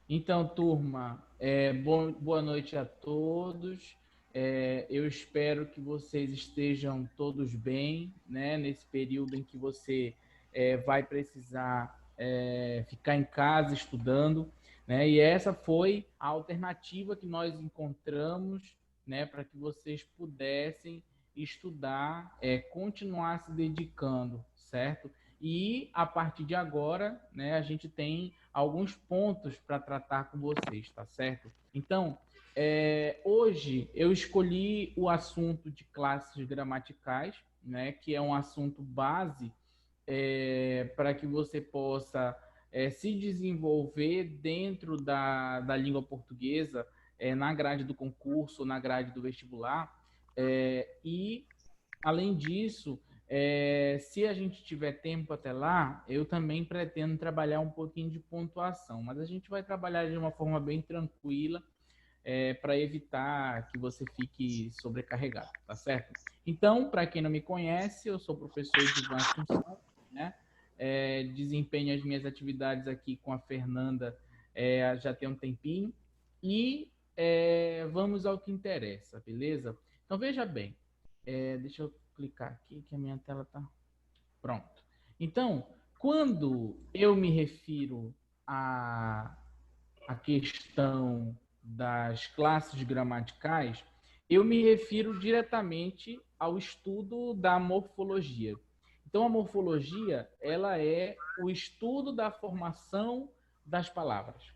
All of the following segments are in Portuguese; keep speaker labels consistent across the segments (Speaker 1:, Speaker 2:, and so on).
Speaker 1: Então, turma, boa noite a todos. Eu espero que vocês estejam todos bem, né? Nesse período em que você vai precisar ficar em casa estudando, né? E essa foi a alternativa que nós encontramos, né? Para que vocês pudessem estudar, continuar se dedicando, certo? E a partir de agora, né, a gente tem alguns pontos para tratar com vocês, tá certo? Então, hoje eu escolhi o assunto de classes gramaticais, né, que é um assunto base para que você possa se desenvolver dentro da língua portuguesa, na grade do concurso, na grade do vestibular, e além disso, se a gente tiver tempo até lá, eu também pretendo trabalhar um pouquinho de pontuação, mas a gente vai trabalhar de uma forma bem tranquila, para evitar que você fique sobrecarregado, tá certo? Então, para quem não me conhece, eu sou o professor Edivan Assunção, né? Desempenho as minhas atividades aqui com a Fernanda já tem um tempinho e vamos ao que interessa, beleza? Então, veja bem, deixa eu clicar aqui que a minha tela tá pronto. Então, quando eu me refiro à, à questão das classes gramaticais, eu me refiro diretamente ao estudo da morfologia. Então, a morfologia, ela é o estudo da formação das palavras.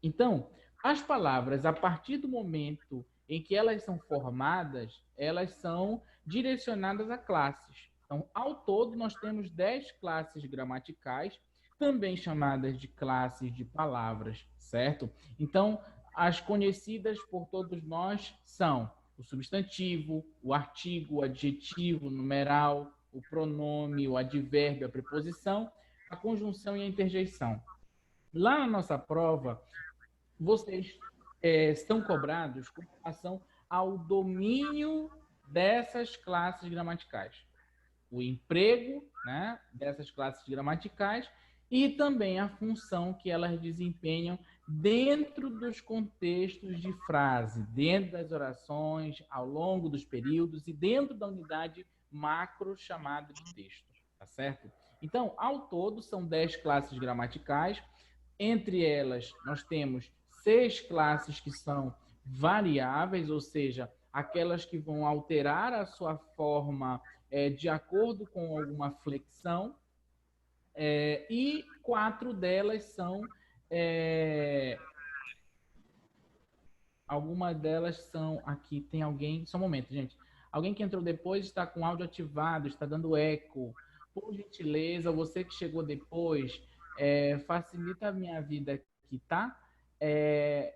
Speaker 1: Então, as palavras, a partir do momento em que elas são formadas, elas são direcionadas a classes. Então, ao todo, nós temos 10 classes gramaticais, também chamadas de classes de palavras, certo? Então, as conhecidas por todos nós são o substantivo, o artigo, o adjetivo, o numeral, o pronome, o advérbio, a preposição, a conjunção e a interjeição. Lá na nossa prova, vocês estão cobrados com relação ao domínio dessas classes gramaticais, o emprego, né, dessas classes gramaticais e também a função que elas desempenham dentro dos contextos de frase, dentro das orações, ao longo dos períodos e dentro da unidade macro chamada de texto, tá certo? Então, ao todo, são 10 classes gramaticais. Entre elas, nós temos 6 classes que são variáveis, ou seja, aquelas que vão alterar a sua forma de acordo com alguma flexão, e 4 delas são. Algumas delas são. Aqui tem alguém. Só um momento, gente. Alguém que entrou depois está com áudio ativado, está dando eco. Por gentileza, você que chegou depois, facilita a minha vida aqui, tá?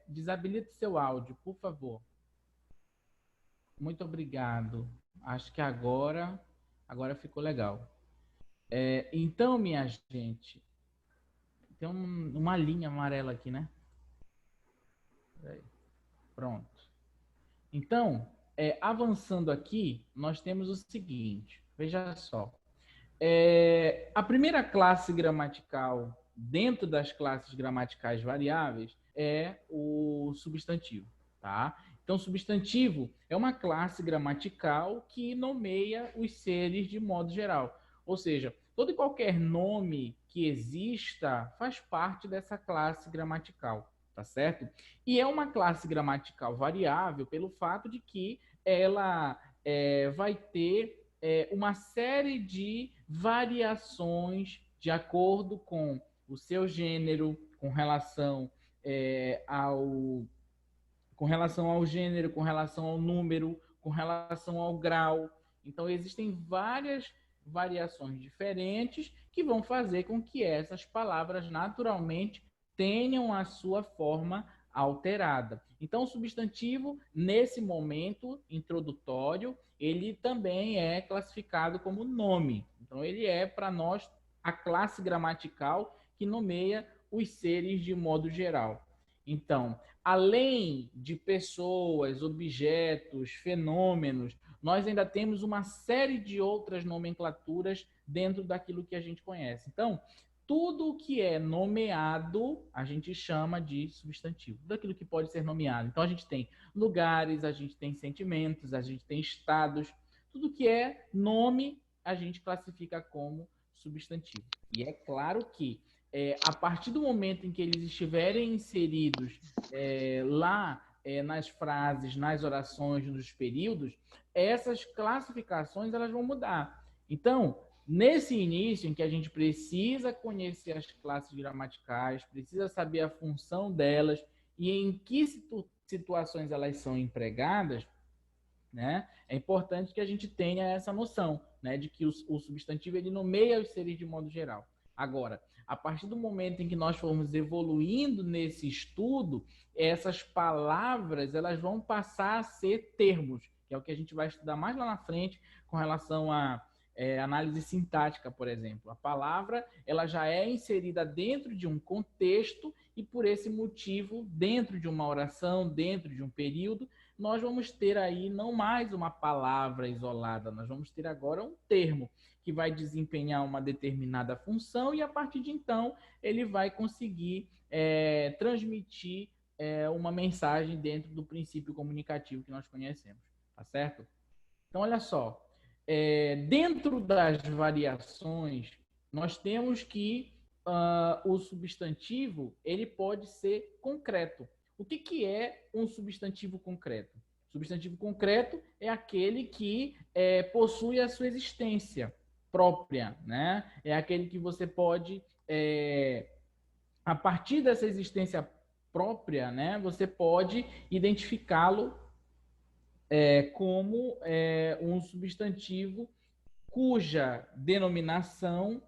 Speaker 1: Desabilite seu áudio, por favor. Muito obrigado. Acho que agora ficou legal. Então, minha gente, tem uma linha amarela aqui, né? Pronto. Então, avançando aqui, nós temos o seguinte: veja só. A primeira classe gramatical dentro das classes gramaticais variáveis é o substantivo, tá? Então, substantivo é uma classe gramatical que nomeia os seres de modo geral. Ou seja, todo e qualquer nome que exista faz parte dessa classe gramatical, tá certo? E é uma classe gramatical variável pelo fato de que ela vai ter uma série de variações de acordo com o seu gênero, com relação ao gênero, com relação ao número, com relação ao grau. Então, existem várias variações diferentes que vão fazer com que essas palavras naturalmente tenham a sua forma alterada. Então, o substantivo, nesse momento introdutório, ele também é classificado como nome. Então, ele é, para nós, a classe gramatical que nomeia os seres de modo geral. Então, além de pessoas, objetos, fenômenos, nós ainda temos uma série de outras nomenclaturas dentro daquilo que a gente conhece. Então, tudo que é nomeado, a gente chama de substantivo. Tudo aquilo que pode ser nomeado. Então, a gente tem lugares, a gente tem sentimentos, a gente tem estados. Tudo que é nome, a gente classifica como substantivo. E é claro que, a partir do momento em que eles estiverem inseridos lá nas frases, nas orações, nos períodos, essas classificações elas vão mudar. Então, nesse início, em que a gente precisa conhecer as classes gramaticais, precisa saber a função delas e em que situações elas são empregadas, né? É importante que a gente tenha essa noção, né, de que o substantivo ele nomeia os seres de modo geral. Agora, a partir do momento em que nós formos evoluindo nesse estudo, essas palavras elas vão passar a ser termos, que é o que a gente vai estudar mais lá na frente com relação a análise sintática, por exemplo. A palavra ela já é inserida dentro de um contexto e, por esse motivo, dentro de uma oração, dentro de um período, nós vamos ter aí não mais uma palavra isolada, nós vamos ter agora um termo que vai desempenhar uma determinada função e, a partir de então, ele vai conseguir transmitir uma mensagem dentro do princípio comunicativo que nós conhecemos, tá certo? Então, olha só, dentro das variações, nós temos que o substantivo ele pode ser concreto. O que é um substantivo concreto? Substantivo concreto é aquele que possui a sua existência própria, né? É aquele que você pode, a partir dessa existência própria, né? Você pode identificá-lo como um substantivo cuja denominação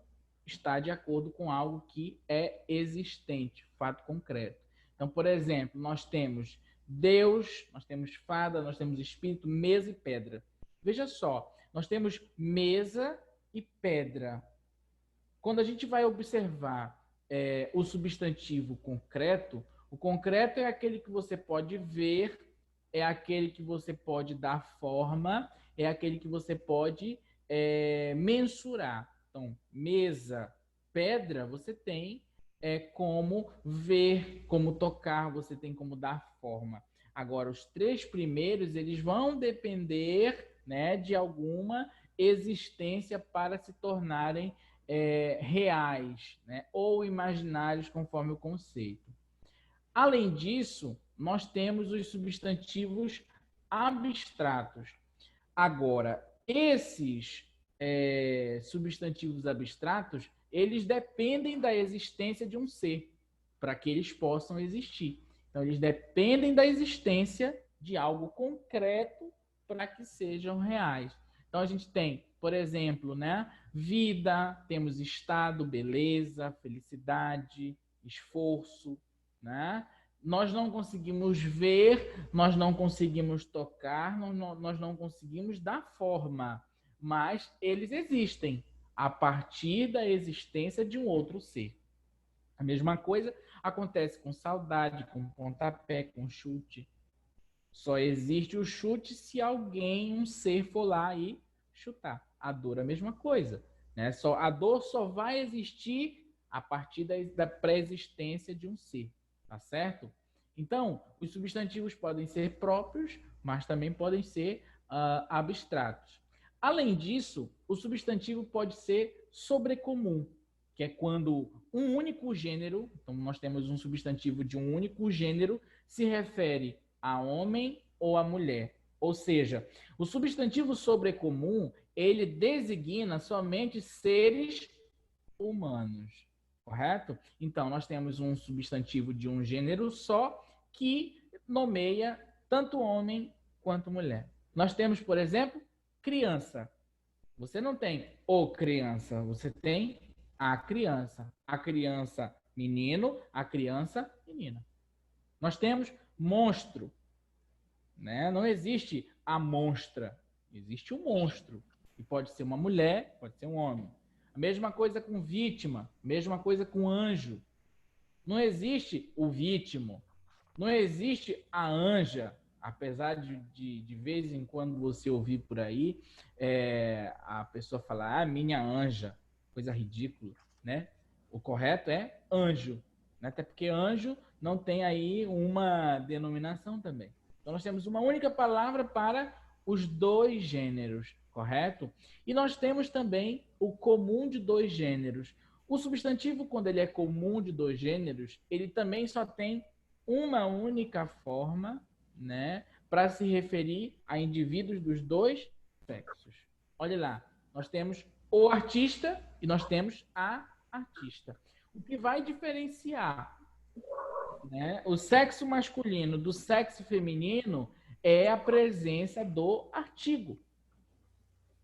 Speaker 1: está de acordo com algo que é existente, fato concreto. Então, por exemplo, nós temos Deus, nós temos fada, nós temos espírito, mesa e pedra. Veja só, nós temos mesa e pedra. Quando a gente vai observar o substantivo concreto, o concreto é aquele que você pode ver, é aquele que você pode dar forma, é aquele que você pode mensurar. Então, mesa, pedra, você tem como ver, como tocar, você tem como dar forma. Agora, os três primeiros, eles vão depender, né, de alguma existência para se tornarem reais, né, ou imaginários, conforme o conceito. Além disso, nós temos os substantivos abstratos. Agora, esses substantivos abstratos, eles dependem da existência de um ser para que eles possam existir. Então, eles dependem da existência de algo concreto para que sejam reais. Então, a gente tem, por exemplo, né, vida, temos estado, beleza, felicidade, esforço, né? Nós não conseguimos ver, nós não conseguimos tocar, nós não conseguimos dar forma, mas eles existem a partir da existência de um outro ser. A mesma coisa acontece com saudade, com pontapé, com chute. Só existe o chute se alguém, um ser, for lá e chutar. A dor é a mesma coisa, né? A dor só vai existir a partir da pré-existência de um ser, tá certo? Então, os substantivos podem ser próprios, mas também podem ser abstratos. Além disso, o substantivo pode ser sobrecomum, que é quando um único gênero, então nós temos um substantivo de um único gênero, se refere a homem ou a mulher. Ou seja, o substantivo sobrecomum, ele designa somente seres humanos, correto? Então, nós temos um substantivo de um gênero só que nomeia tanto homem quanto mulher. Nós temos, por exemplo, criança. Você não tem o criança, você tem a criança. A criança menino, a criança menina. Nós temos monstro, né? Não existe a monstra, existe o monstro, que pode ser uma mulher, pode ser um homem. A mesma coisa com vítima, mesma coisa com anjo. Não existe o vítimo, não existe a anja, apesar de vez em quando você ouvir por aí a pessoa falar, minha anja, coisa ridícula, né? O correto é anjo, né? Até porque anjo não tem aí uma denominação também. Então, nós temos uma única palavra para os dois gêneros, correto? E nós temos também o comum de dois gêneros. O substantivo, quando ele é comum de dois gêneros, ele também só tem uma única forma, né, para se referir a indivíduos dos dois sexos. Olha lá, nós temos o artista e nós temos a artista. O que vai diferenciar, né, o sexo masculino do sexo feminino é a presença do artigo.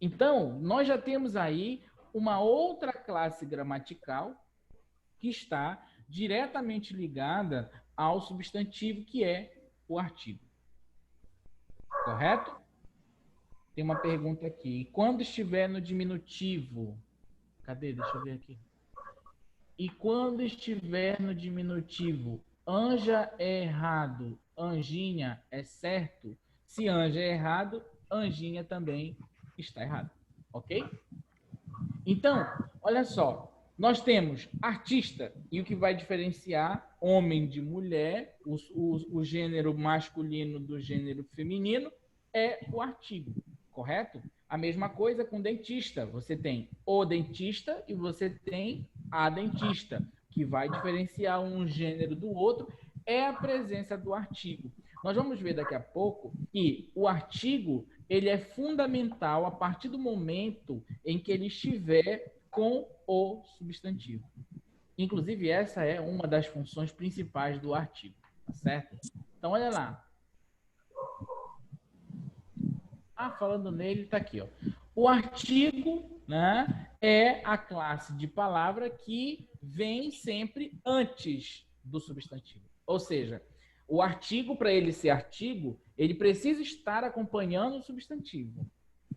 Speaker 1: Então, nós já temos aí uma outra classe gramatical que está diretamente ligada ao substantivo, que é o artigo. Correto? Tem uma pergunta aqui. Quando estiver no diminutivo... Cadê? Deixa eu ver aqui. E quando estiver no diminutivo, anja é errado, anjinha é certo? Se anja é errado, anjinha também está errado. Ok? Então, olha só. Nós temos artista, e o que vai diferenciar homem de mulher, o gênero masculino do gênero feminino, é o artigo, correto? A mesma coisa com dentista. Você tem o dentista e você tem a dentista. O que vai diferenciar um gênero do outro é a presença do artigo. Nós vamos ver daqui a pouco que o artigo ele é fundamental a partir do momento em que ele estiver com o substantivo. Inclusive, essa é uma das funções principais do artigo, tá certo? Então, olha lá. Falando nele, está aqui, ó. O artigo, né, é a classe de palavra que vem sempre antes do substantivo. Ou seja, o artigo, para ele ser artigo, ele precisa estar acompanhando o substantivo.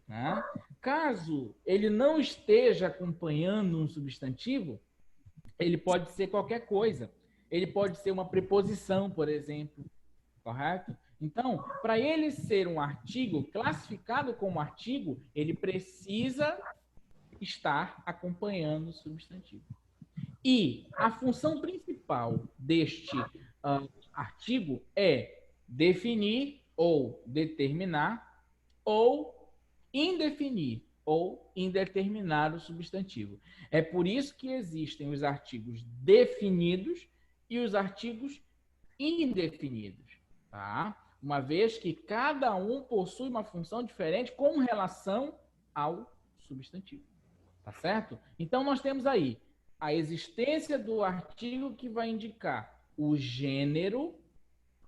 Speaker 1: Né? Caso ele não esteja acompanhando um substantivo, ele pode ser qualquer coisa. Ele pode ser uma preposição, por exemplo. Correto? Então, para ele ser um artigo, classificado como artigo, ele precisa estar acompanhando o substantivo. E a função principal deste artigo é definir ou determinar ou indefinir ou indeterminar o substantivo. É por isso que existem os artigos definidos e os artigos indefinidos. Tá? Uma vez que cada um possui uma função diferente com relação ao substantivo. Tá certo? Então, nós temos aí a existência do artigo que vai indicar o gênero,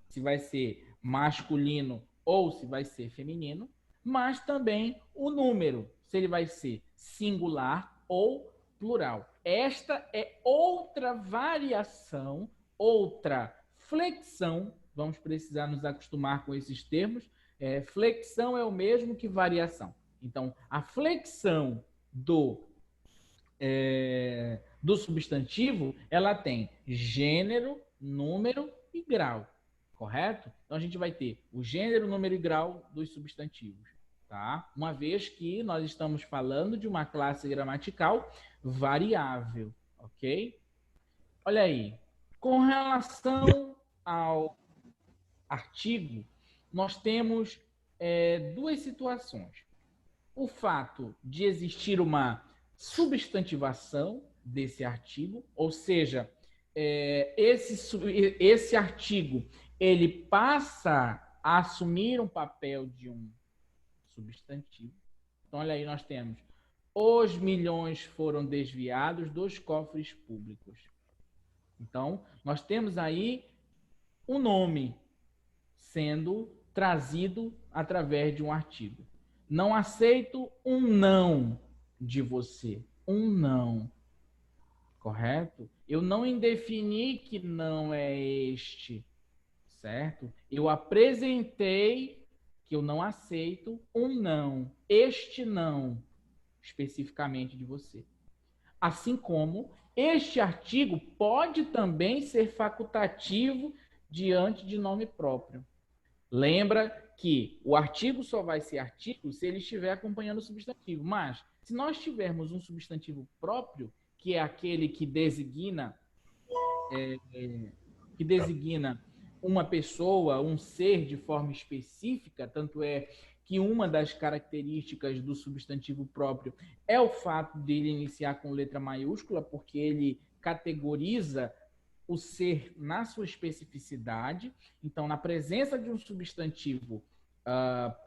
Speaker 1: se vai ser masculino ou se vai ser feminino, mas também o número, se ele vai ser singular ou plural. Esta é outra variação, outra flexão. Vamos precisar nos acostumar com esses termos. Flexão é o mesmo que variação. Então, a flexão do substantivo, ela tem gênero, número e grau, correto? Então, a gente vai ter o gênero, número e grau dos substantivos, tá? Uma vez que nós estamos falando de uma classe gramatical variável, ok? Olha aí. Com relação ao artigo, nós temos duas situações. O fato de existir uma substantivação desse artigo, ou seja, esse artigo ele passa a assumir um papel de um substantivo. Então, olha aí, nós temos: os milhões foram desviados dos cofres públicos. Então, nós temos aí um nome sendo trazido através de um artigo. Não aceito um não de você. Um não. Correto? Eu não indefini que não é este. Certo? Eu apresentei que eu não aceito um não. Este não, especificamente de você. Assim como este artigo pode também ser facultativo diante de nome próprio. Lembra que o artigo só vai ser artigo se ele estiver acompanhando o substantivo. Mas, se nós tivermos um substantivo próprio, que é aquele que designa uma pessoa, um ser de forma específica, tanto é que uma das características do substantivo próprio é o fato dele iniciar com letra maiúscula, porque ele categoriza o ser na sua especificidade. Então, na presença de um substantivo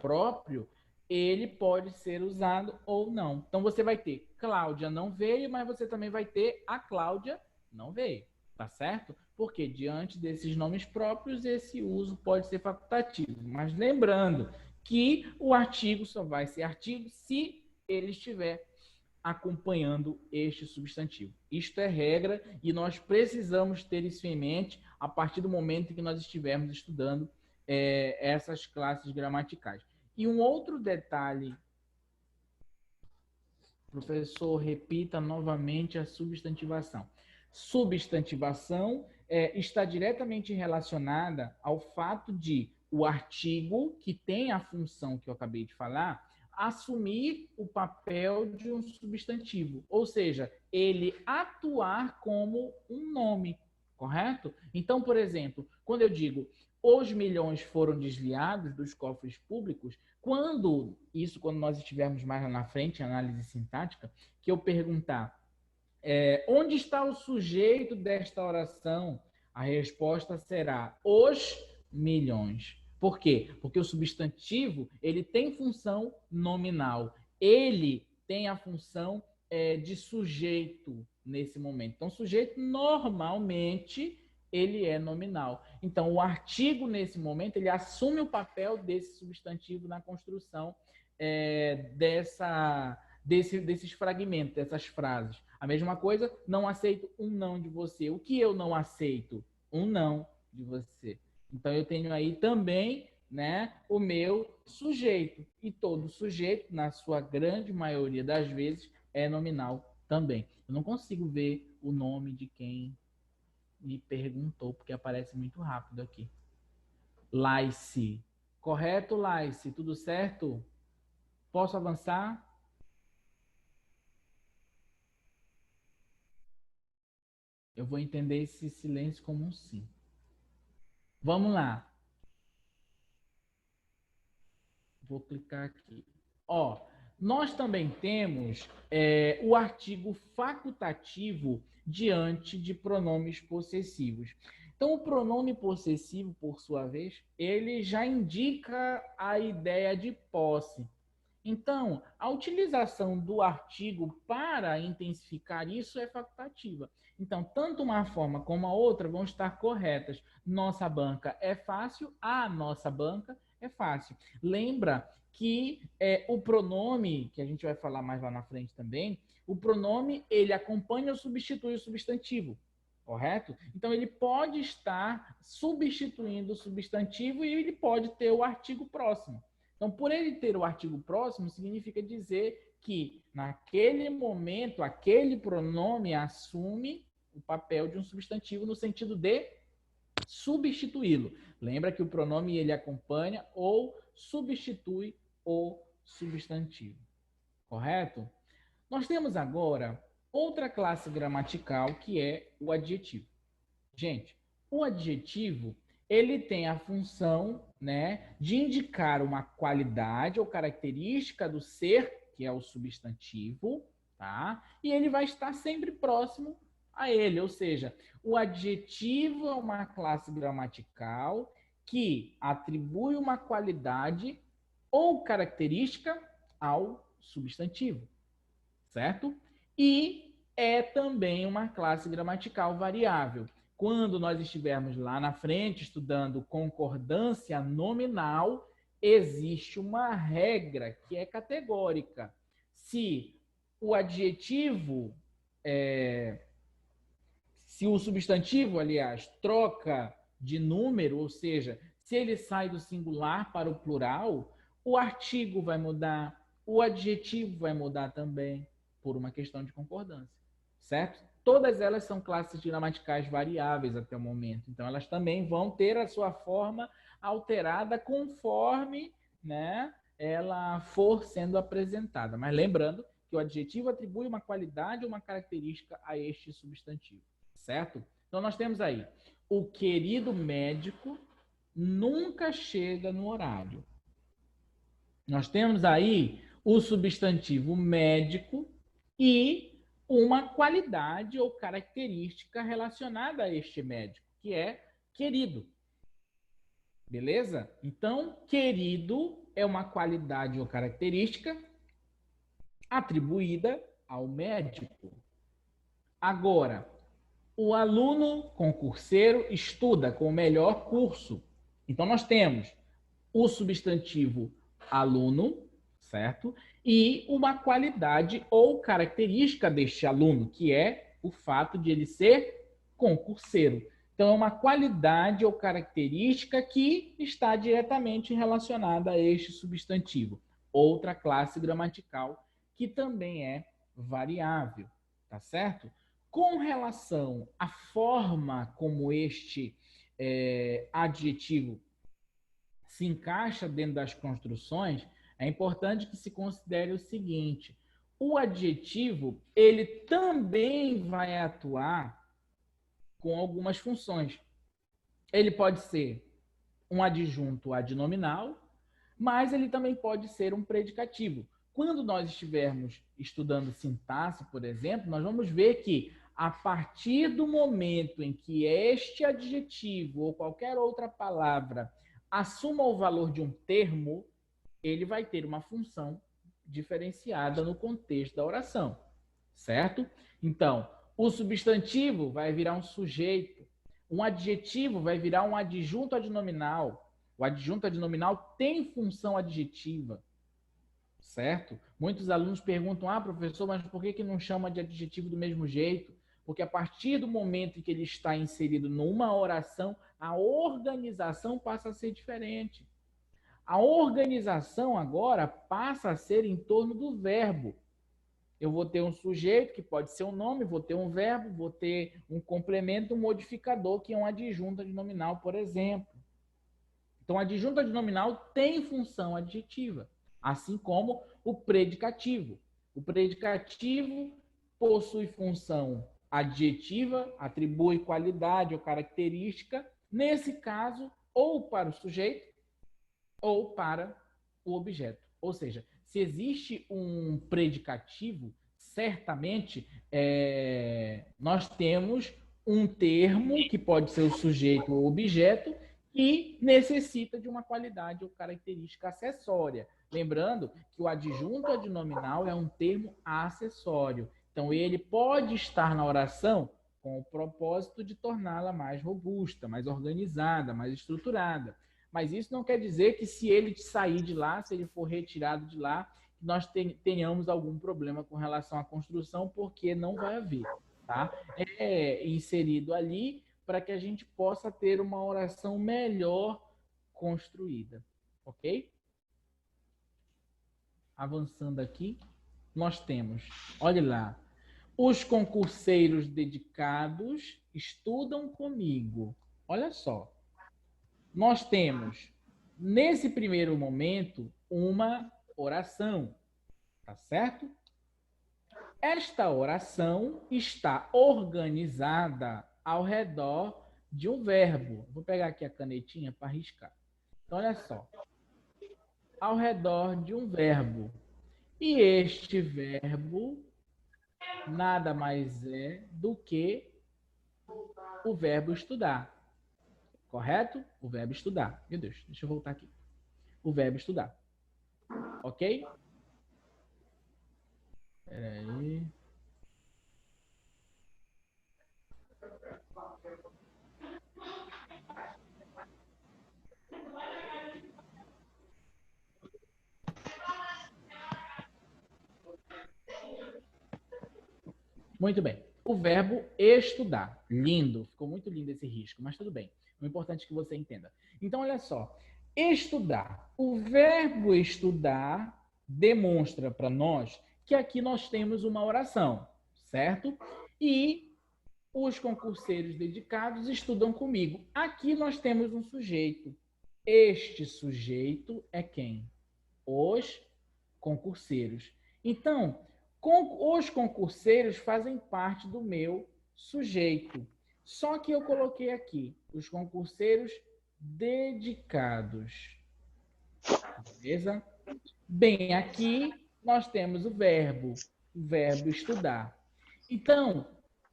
Speaker 1: próprio, ele pode ser usado ou não. Então, você vai ter Cláudia não veio, mas você também vai ter a Cláudia não veio, tá certo? Porque diante desses nomes próprios, esse uso pode ser facultativo. Mas lembrando que o artigo só vai ser artigo se ele estiver acompanhando este substantivo. Isto é regra e nós precisamos ter isso em mente a partir do momento em que nós estivermos estudando essas classes gramaticais. E um outro detalhe, professor, repita novamente a substantivação. Substantivação está diretamente relacionada ao fato de o artigo, que tem a função que eu acabei de falar, assumir o papel de um substantivo, ou seja, ele atuar como um nome, correto? Então, por exemplo, quando eu digo os milhões foram desviados dos cofres públicos, quando nós estivermos mais lá na frente, análise sintática, que eu perguntar onde está o sujeito desta oração, a resposta será os milhões. Por quê? Porque o substantivo ele tem função nominal. Ele tem a função de sujeito nesse momento. Então, sujeito normalmente ele é nominal. Então, o artigo nesse momento ele assume o papel desse substantivo na construção desses fragmentos, dessas frases. A mesma coisa, não aceito um não de você. O que eu não aceito? Um não de você. Então, eu tenho aí também, né, o meu sujeito. E todo sujeito, na sua grande maioria das vezes, é nominal também. Eu não consigo ver o nome de quem me perguntou, porque aparece muito rápido aqui. Laice. Correto, Laice? Tudo certo? Posso avançar? Eu vou entender esse silêncio como um sim. Vamos lá. Vou clicar aqui. Ó, nós também temos o artigo facultativo diante de pronomes possessivos. Então, o pronome possessivo, por sua vez, ele já indica a ideia de posse. Então, a utilização do artigo para intensificar isso é facultativa. Então, tanto uma forma como a outra vão estar corretas. Nossa banca é fácil, a nossa banca é fácil. Lembra que o pronome, que a gente vai falar mais lá na frente também, o pronome ele acompanha ou substitui o substantivo, correto? Então, ele pode estar substituindo o substantivo e ele pode ter o artigo próximo. Então, por ele ter o artigo próximo, significa dizer que, naquele momento, aquele pronome assume o papel de um substantivo no sentido de substituí-lo. Lembra que o pronome ele acompanha ou substitui o substantivo. Correto? Nós temos agora outra classe gramatical que é o adjetivo. Gente, o adjetivo ele tem a função, né, de indicar uma qualidade ou característica do ser, que é o substantivo, tá? E ele vai estar sempre próximo a ele, ou seja, o adjetivo é uma classe gramatical que atribui uma qualidade ou característica ao substantivo, certo? E é também uma classe gramatical variável. Quando nós estivermos lá na frente estudando concordância nominal, existe uma regra que é categórica. Se o adjetivo, se o substantivo, aliás, troca de número, ou seja, se ele sai do singular para o plural, o artigo vai mudar, o adjetivo vai mudar também, por uma questão de concordância, certo? Todas elas são classes gramaticais variáveis até o momento, então elas também vão ter a sua forma alterada conforme, né, ela for sendo apresentada. Mas lembrando que o adjetivo atribui uma qualidade ou uma característica a este substantivo, certo? Então, nós temos aí, o querido médico nunca chega no horário. Nós temos aí o substantivo médico e uma qualidade ou característica relacionada a este médico, que é querido. Beleza? Então, querido é uma qualidade ou característica atribuída ao médico. Agora, o aluno concurseiro estuda com o melhor curso. Então, nós temos o substantivo aluno, certo? E uma qualidade ou característica deste aluno, que é o fato de ele ser concurseiro. Então, é uma qualidade ou característica que está diretamente relacionada a este substantivo. Outra classe gramatical que também é variável, tá certo? Com relação à forma como este adjetivo se encaixa dentro das construções, é importante que se considere o seguinte: o adjetivo ele também vai atuar com algumas funções. Ele pode ser um adjunto adnominal, mas ele também pode ser um predicativo. Quando nós estivermos estudando sintaxe, por exemplo, nós vamos ver que a partir do momento em que este adjetivo ou qualquer outra palavra assuma o valor de um termo, ele vai ter uma função diferenciada no contexto da oração, certo? Então, o substantivo vai virar um sujeito, um adjetivo vai virar um adjunto adnominal. O adjunto adnominal tem função adjetiva, certo? Muitos alunos perguntam, professor, mas por que não chama de adjetivo do mesmo jeito? Porque a partir do momento em que ele está inserido numa oração, a organização passa a ser diferente. A organização agora passa a ser em torno do verbo. Eu vou ter um sujeito, que pode ser um nome, vou ter um verbo, vou ter um complemento, um modificador, que é um adjunto adnominal, por exemplo. Então, adjunto adnominal tem função adjetiva, assim como o predicativo. O predicativo possui função adjetiva, atribui qualidade ou característica, nesse caso, ou para o sujeito, ou para o objeto. Ou seja, se existe um predicativo, certamente nós temos um termo, que pode ser o sujeito ou objeto, que necessita de uma qualidade ou característica acessória. Lembrando que o adjunto adnominal é um termo acessório. Então, ele pode estar na oração com o propósito de torná-la mais robusta, mais organizada, mais estruturada. Mas isso não quer dizer que se ele sair de lá, se ele for retirado de lá, nós tenhamos algum problema com relação à construção, porque não vai haver, tá? É inserido ali para que a gente possa ter uma oração melhor construída, ok? Avançando aqui, nós temos, olha lá, os concurseiros dedicados estudam comigo. Olha só, nós temos, nesse primeiro momento, uma oração, tá certo? Esta oração está organizada ao redor de um verbo. Vou pegar aqui a canetinha para riscar. Então, olha só. Ao redor de um verbo. E este verbo nada mais é do que o verbo estudar. Correto? O verbo estudar. Meu Deus, deixa eu voltar aqui. O verbo estudar. Ok? Peraí. Muito bem. O verbo estudar. Lindo. Ficou muito lindo esse risco, mas tudo bem. O importante é que você entenda. Então, olha só. Estudar. O verbo estudar demonstra para nós que aqui nós temos uma oração, certo? E os concurseiros dedicados estudam comigo. Aqui nós temos um sujeito. Este sujeito é quem? Os concurseiros. Então, Os concurseiros fazem parte do meu sujeito. Só que eu coloquei aqui os concurseiros dedicados. Beleza? Bem, aqui nós temos o verbo estudar. Então,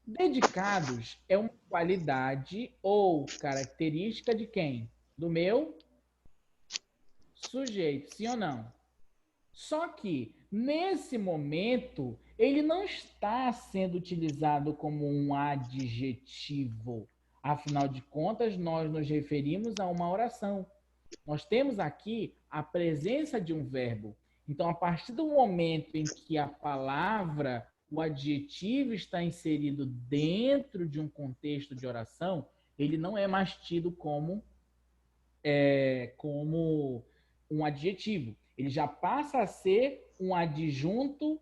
Speaker 1: dedicados é uma qualidade ou característica de quem? Do meu sujeito, sim ou não? Só que, nesse momento, ele não está sendo utilizado como um adjetivo. Afinal de contas, nós nos referimos a uma oração. Nós temos aqui a presença de um verbo. Então, a partir do momento em que a palavra, o adjetivo está inserido dentro de um contexto de oração, ele não é mais tido como um adjetivo. Ele já passa a ser um adjunto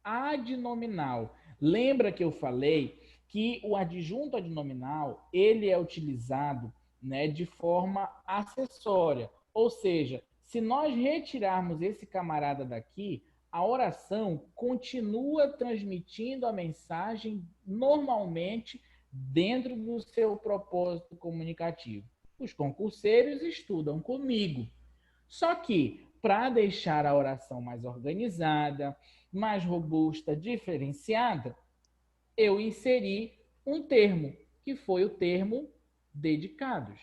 Speaker 1: adnominal. Lembra que eu falei que o adjunto adnominal ele é utilizado, né, de forma acessória. Ou seja, se nós retirarmos esse camarada daqui, a oração continua transmitindo a mensagem normalmente dentro do seu propósito comunicativo. Os concurseiros estudam comigo. Só que, para deixar a oração mais organizada, mais robusta, diferenciada, eu inseri um termo, que foi o termo dedicados.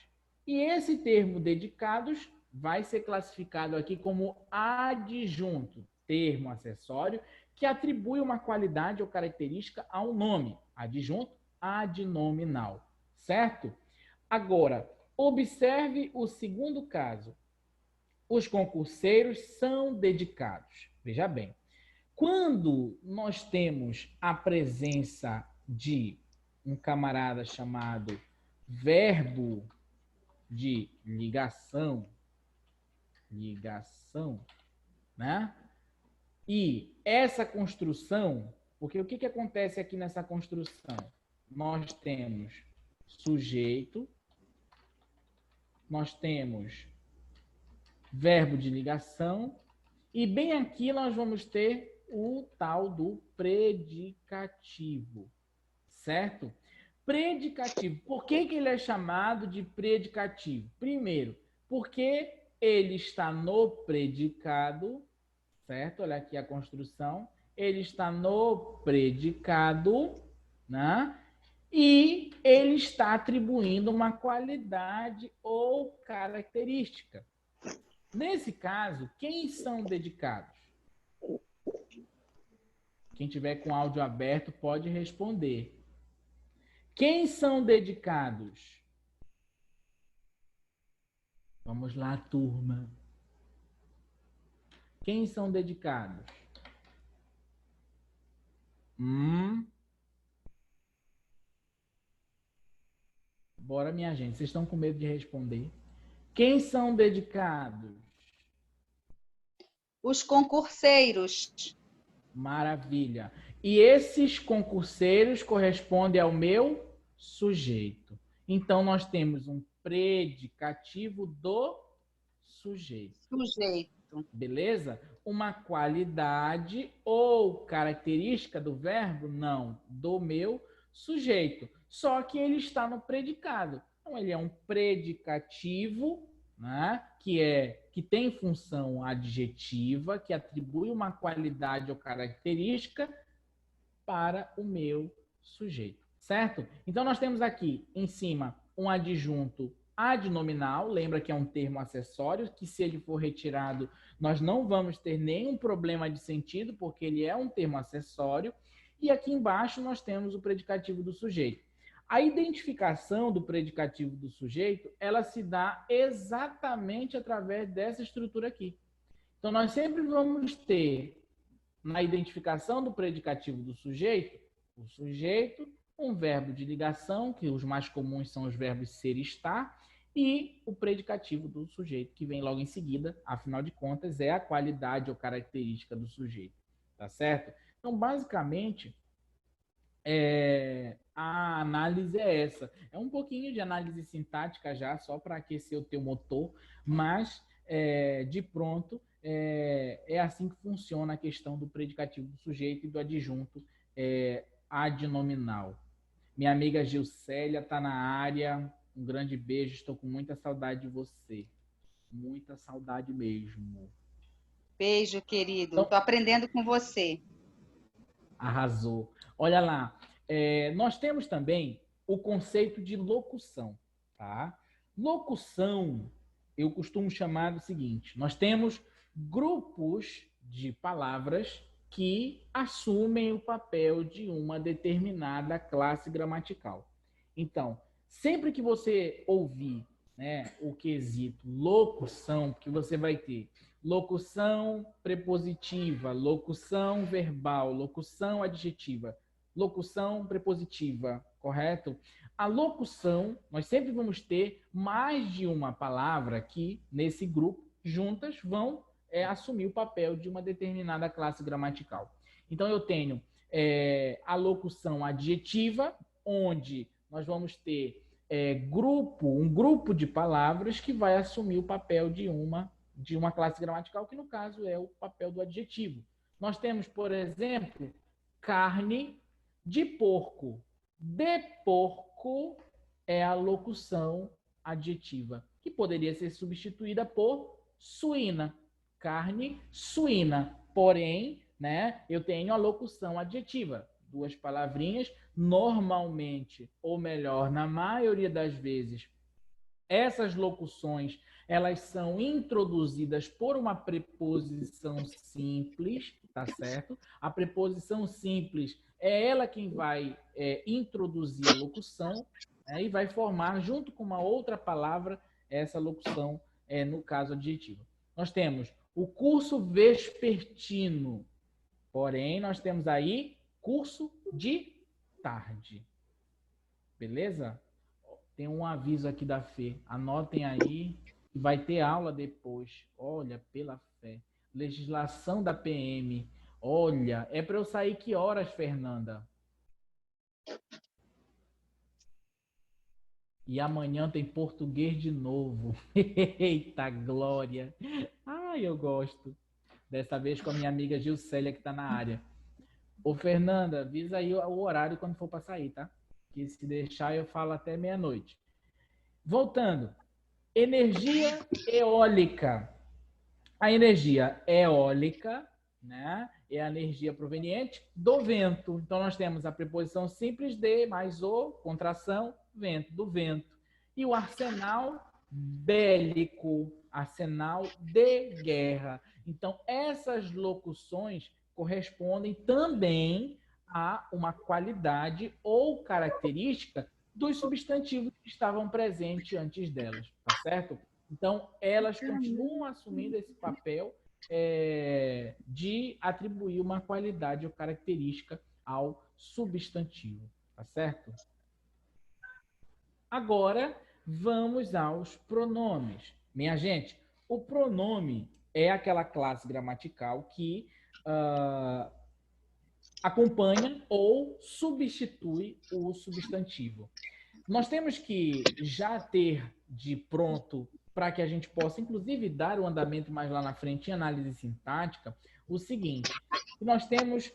Speaker 1: E esse termo dedicados vai ser classificado aqui como adjunto, termo acessório, que atribui uma qualidade ou característica ao nome. Adjunto adnominal, certo? Agora, observe o segundo caso. Os concurseiros são dedicados. Veja bem, quando nós temos a presença de um camarada chamado verbo de ligação, né? E essa construção, porque o que acontece aqui nessa construção? Nós temos sujeito, nós temos verbo de ligação, e bem aqui nós vamos ter o tal do predicativo, certo? Predicativo. Por que ele é chamado de predicativo? Primeiro, porque ele está no predicado, certo? Olha aqui a construção. Ele está no predicado, né? E ele está atribuindo uma qualidade ou característica. Nesse caso, quem são dedicados? Quem tiver com áudio aberto pode responder. Quem são dedicados? Vamos lá, turma. Quem são dedicados? Bora, minha gente. Vocês estão com medo de responder? Quem são dedicados?
Speaker 2: Os concurseiros.
Speaker 1: Maravilha. E esses concurseiros correspondem ao meu sujeito. Então, nós temos um predicativo do sujeito. Beleza? Uma qualidade ou característica do verbo? Não, do meu sujeito. Só que ele está no predicado. Então, ele é um predicativo, né? Que tem função adjetiva, que atribui uma qualidade ou característica para o meu sujeito, certo? Então, nós temos aqui em cima um adjunto adnominal, lembra que é um termo acessório, que se ele for retirado, nós não vamos ter nenhum problema de sentido, porque ele é um termo acessório. E aqui embaixo nós temos o predicativo do sujeito. A identificação do predicativo do sujeito, ela se dá exatamente através dessa estrutura aqui. Então, nós sempre vamos ter, na identificação do predicativo do sujeito, o sujeito, um verbo de ligação, que os mais comuns são os verbos ser e estar, e o predicativo do sujeito, que vem logo em seguida, afinal de contas, é a qualidade ou característica do sujeito. Tá certo? Então, basicamente, a análise é essa. É um pouquinho de análise sintática já, só para aquecer o teu motor, mas, de pronto, é assim que funciona a questão do predicativo do sujeito e do adjunto adnominal. Minha amiga Gilcélia está na área. Um grande beijo, estou com muita saudade de você. Muita saudade mesmo.
Speaker 2: Beijo, querido.
Speaker 1: Então,
Speaker 2: Estou aprendendo com você.
Speaker 1: arrasou. Olha lá, nós temos também o conceito de locução, tá? Locução, eu costumo chamar do seguinte: nós temos grupos de palavras que assumem o papel de uma determinada classe gramatical. Então, sempre que você ouvir, né, o quesito locução, que você vai ter locução prepositiva, locução verbal, locução adjetiva, locução prepositiva, correto? A locução, nós sempre vamos ter mais de uma palavra que, nesse grupo, juntas vão assumir o papel de uma determinada classe gramatical. Então, eu tenho a locução adjetiva, onde nós vamos ter um grupo de palavras que vai assumir o papel de uma classe gramatical, que no caso é o papel do adjetivo. Nós temos, por exemplo, carne de porco. De porco é a locução adjetiva, que poderia ser substituída por suína. Carne suína. Porém, né, eu tenho a locução adjetiva. Duas palavrinhas, normalmente, ou melhor, na maioria das vezes, essas locuções elas são introduzidas por uma preposição simples, tá certo? A preposição simples é ela quem vai introduzir a locução, né, e vai formar, junto com uma outra palavra, essa locução, no caso adjetivo. Nós temos o curso vespertino, porém, nós temos aí curso de tarde. Beleza? Tem um aviso aqui da Fê. Anotem aí. Vai ter aula depois. Olha, pela fé. Legislação da PM. Olha, é para eu sair que horas, Fernanda? E amanhã tem português de novo. Eita, glória. Ai, eu gosto. Dessa vez com a minha amiga Gilcélia, que está na área. Ô, Fernanda, avisa aí o horário quando for para sair, tá? Que se deixar eu falo até meia-noite. Voltando. Energia eólica. A energia eólica, né, é a energia proveniente do vento. Então, nós temos a preposição simples de mais o, contração, vento, do vento. E o arsenal bélico, arsenal de guerra. Então, essas locuções correspondem também a uma qualidade ou característica dos substantivos que estavam presentes antes delas, tá certo? Então, elas continuam assumindo esse papel de atribuir uma qualidade ou característica ao substantivo, tá certo? Agora, vamos aos pronomes. Minha gente, o pronome é aquela classe gramatical que acompanha ou substitui o substantivo. Nós temos que já ter de pronto, para que a gente possa, inclusive, dar o andamento mais lá na frente em análise sintática, o seguinte: nós temos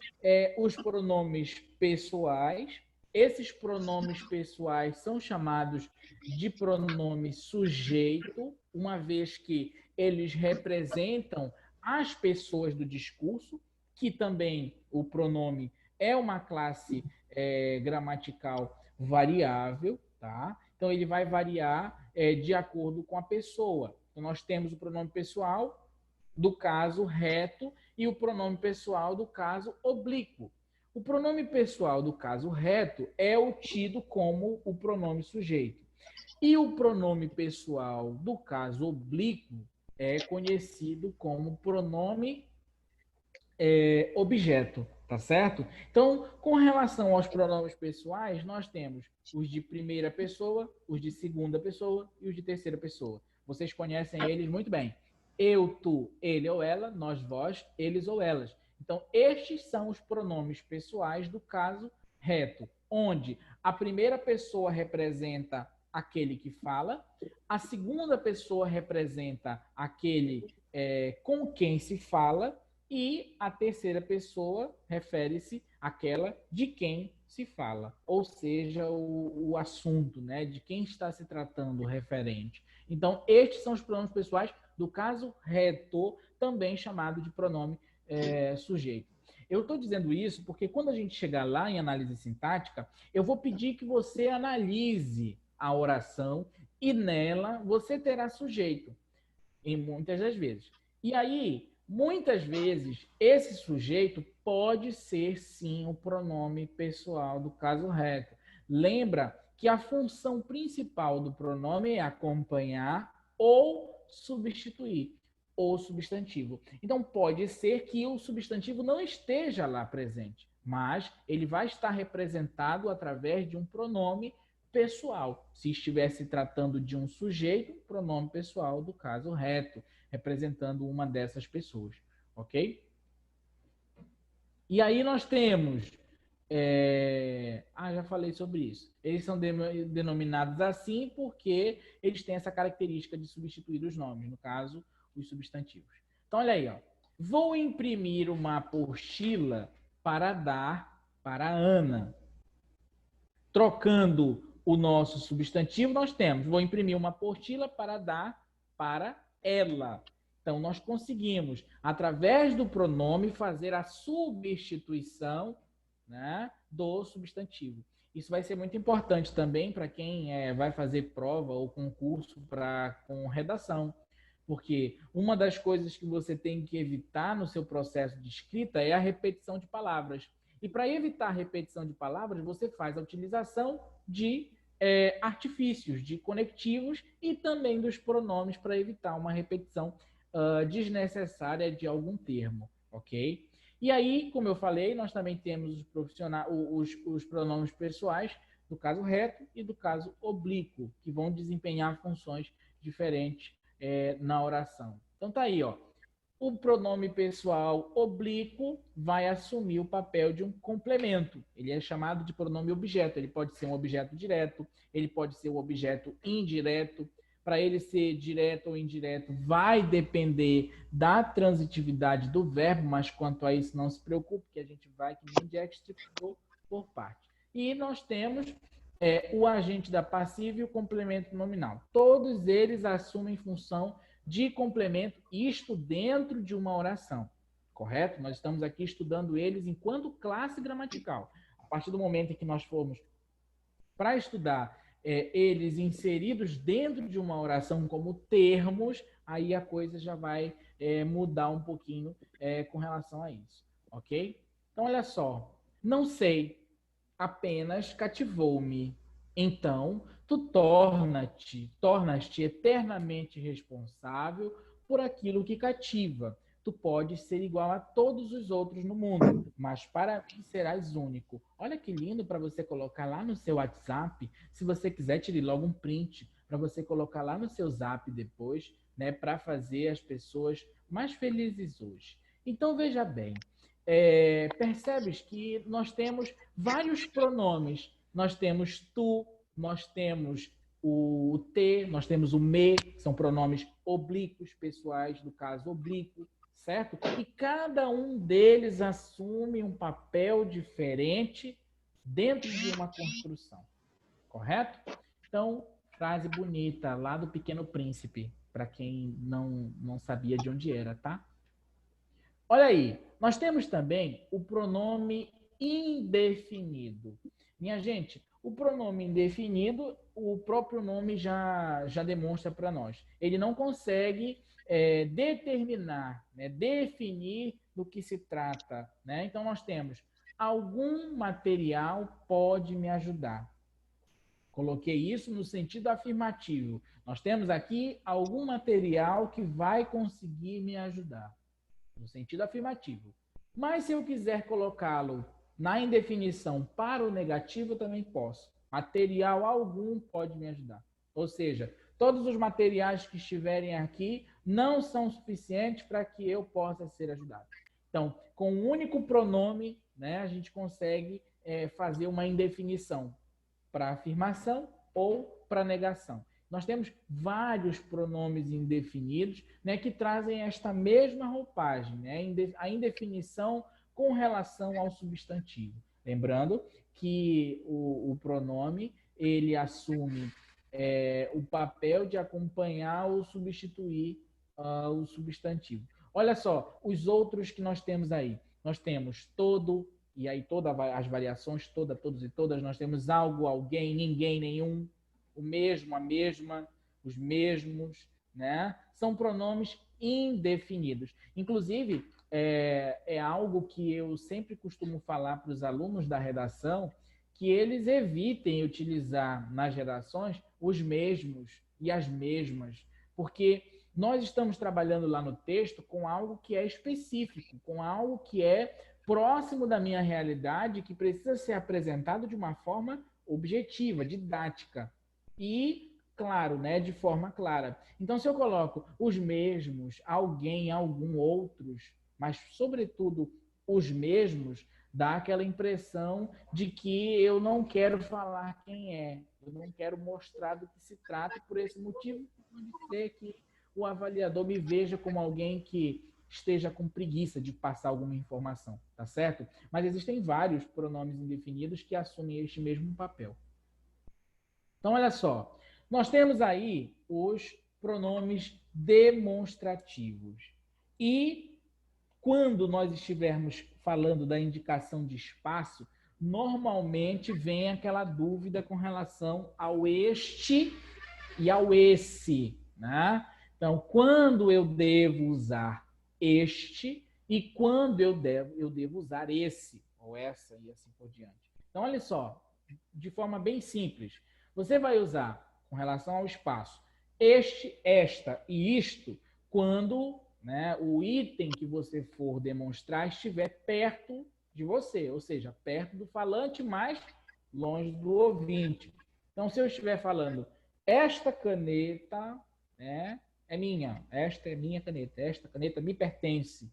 Speaker 1: os pronomes pessoais. Esses pronomes pessoais são chamados de pronome sujeito, uma vez que eles representam as pessoas do discurso, que também o pronome é uma classe gramatical variável, tá? Então, ele vai variar de acordo com a pessoa. Então, nós temos o pronome pessoal do caso reto e o pronome pessoal do caso oblíquo. O pronome pessoal do caso reto é o tido como o pronome sujeito. E o pronome pessoal do caso oblíquo é conhecido como pronome objeto, tá certo? Então, com relação aos pronomes pessoais, nós temos os de primeira pessoa, os de segunda pessoa e os de terceira pessoa. Vocês conhecem eles muito bem. Eu, tu, ele ou ela, nós, vós, eles ou elas. Então, estes são os pronomes pessoais do caso reto, onde a primeira pessoa representa aquele que fala, a segunda pessoa representa aquele com quem se fala, e a terceira pessoa refere-se àquela de quem se fala, ou seja, o assunto, né, de quem está se tratando o referente. Então, estes são os pronomes pessoais do caso reto, também chamado de pronome sujeito. Eu estou dizendo isso porque quando a gente chegar lá em análise sintática, eu vou pedir que você analise a oração e nela você terá sujeito, em muitas das vezes. E aí, muitas vezes, esse sujeito pode ser, sim, o pronome pessoal do caso reto. Lembra que a função principal do pronome é acompanhar ou substituir o substantivo. Então, pode ser que o substantivo não esteja lá presente, mas ele vai estar representado através de um pronome pessoal. Se estivesse tratando de um sujeito, pronome pessoal do caso reto, representando uma dessas pessoas, ok? E aí nós temos... já falei sobre isso. Eles são denominados assim porque eles têm essa característica de substituir os nomes, no caso, os substantivos. Então, olha aí, ó. Vou imprimir uma apostila para dar para Ana. Trocando o nosso substantivo, nós temos, vou imprimir uma apostila para dar para ela. Então, nós conseguimos, através do pronome, fazer a substituição, né, do substantivo. Isso vai ser muito importante também para quem vai fazer prova ou concurso com redação. Porque uma das coisas que você tem que evitar no seu processo de escrita é a repetição de palavras. E para evitar a repetição de palavras, você faz a utilização de artifícios, de conectivos e também dos pronomes para evitar uma repetição desnecessária de algum termo, ok? E aí, como eu falei, nós também temos os pronomes pessoais do caso reto e do caso oblíquo, que vão desempenhar funções diferentes na oração. Então tá aí, ó. O pronome pessoal oblíquo vai assumir o papel de um complemento. Ele é chamado de pronome objeto. Ele pode ser um objeto direto, ele pode ser um objeto indireto. Para ele ser direto ou indireto, vai depender da transitividade do verbo, mas quanto a isso, não se preocupe, que a gente vai que nem Jack explicou por parte. E nós temos o agente da passiva e o complemento nominal. Todos eles assumem função de complemento, isto dentro de uma oração, correto? Nós estamos aqui estudando eles enquanto classe gramatical. A partir do momento em que nós formos para estudar eles inseridos dentro de uma oração como termos, aí a coisa já vai mudar um pouquinho com relação a isso, ok? Então, olha só. Não sei, apenas cativou-me. Então, tu tornas-te eternamente responsável por aquilo que cativa. Tu podes ser igual a todos os outros no mundo, mas para mim serás único. Olha que lindo para você colocar lá no seu WhatsApp. Se você quiser, tire logo um print para você colocar lá no seu Zap depois, né, para fazer as pessoas mais felizes hoje. Então, veja bem, percebes que nós temos vários pronomes. Nós temos tu, nós temos o te, nós temos o me, que são pronomes oblíquos pessoais, do caso oblíquo, certo? E cada um deles assume um papel diferente dentro de uma construção, correto? Então, frase bonita lá do Pequeno Príncipe, para quem não sabia de onde era, tá? Olha aí, nós temos também o pronome indefinido. Minha gente, o pronome indefinido, o próprio nome já demonstra para nós. Ele não consegue determinar, né, definir do que se trata, né? Então, nós temos algum material pode me ajudar. Coloquei isso no sentido afirmativo. Nós temos aqui algum material que vai conseguir me ajudar, no sentido afirmativo. Mas se eu quiser colocá-lo na indefinição para o negativo, eu também posso. Material algum pode me ajudar. Ou seja, todos os materiais que estiverem aqui não são suficientes para que eu possa ser ajudado. Então, com um único pronome, né, a gente consegue fazer uma indefinição para afirmação ou para negação. Nós temos vários pronomes indefinidos, né, que trazem esta mesma roupagem, né, a indefinição com relação ao substantivo. Lembrando que o pronome ele assume o papel de acompanhar ou substituir o substantivo. Olha só, os outros que nós temos aí. Nós temos todo, e aí todas as variações, todos e todas, nós temos algo, alguém, ninguém, nenhum, o mesmo, a mesma, os mesmos, né? São pronomes indefinidos. Inclusive, é algo que eu sempre costumo falar para os alunos da redação, que eles evitem utilizar nas redações os mesmos e as mesmas, porque nós estamos trabalhando lá no texto com algo que é específico, com algo que é próximo da minha realidade, que precisa ser apresentado de uma forma objetiva, didática e, claro, né, de forma clara. Então, se eu coloco os mesmos, alguém, algum, outros, mas, sobretudo, os mesmos, dá aquela impressão de que eu não quero falar quem é, eu não quero mostrar do que se trata, e por esse motivo pode ser que o avaliador me veja como alguém que esteja com preguiça de passar alguma informação, tá certo? Mas existem vários pronomes indefinidos que assumem este mesmo papel. Então, olha só, nós temos aí os pronomes demonstrativos. E quando nós estivermos falando da indicação de espaço, normalmente vem aquela dúvida com relação ao este e ao esse, né? Então, quando eu devo usar este e quando eu devo usar esse ou essa e assim por diante. Então, olha só, de forma bem simples, você vai usar com relação ao espaço este, esta e isto quando, né, o item que você for demonstrar estiver perto de você, ou seja, perto do falante, mas longe do ouvinte. Então, se eu estiver falando esta caneta, né, é minha, esta é minha caneta, esta caneta me pertence.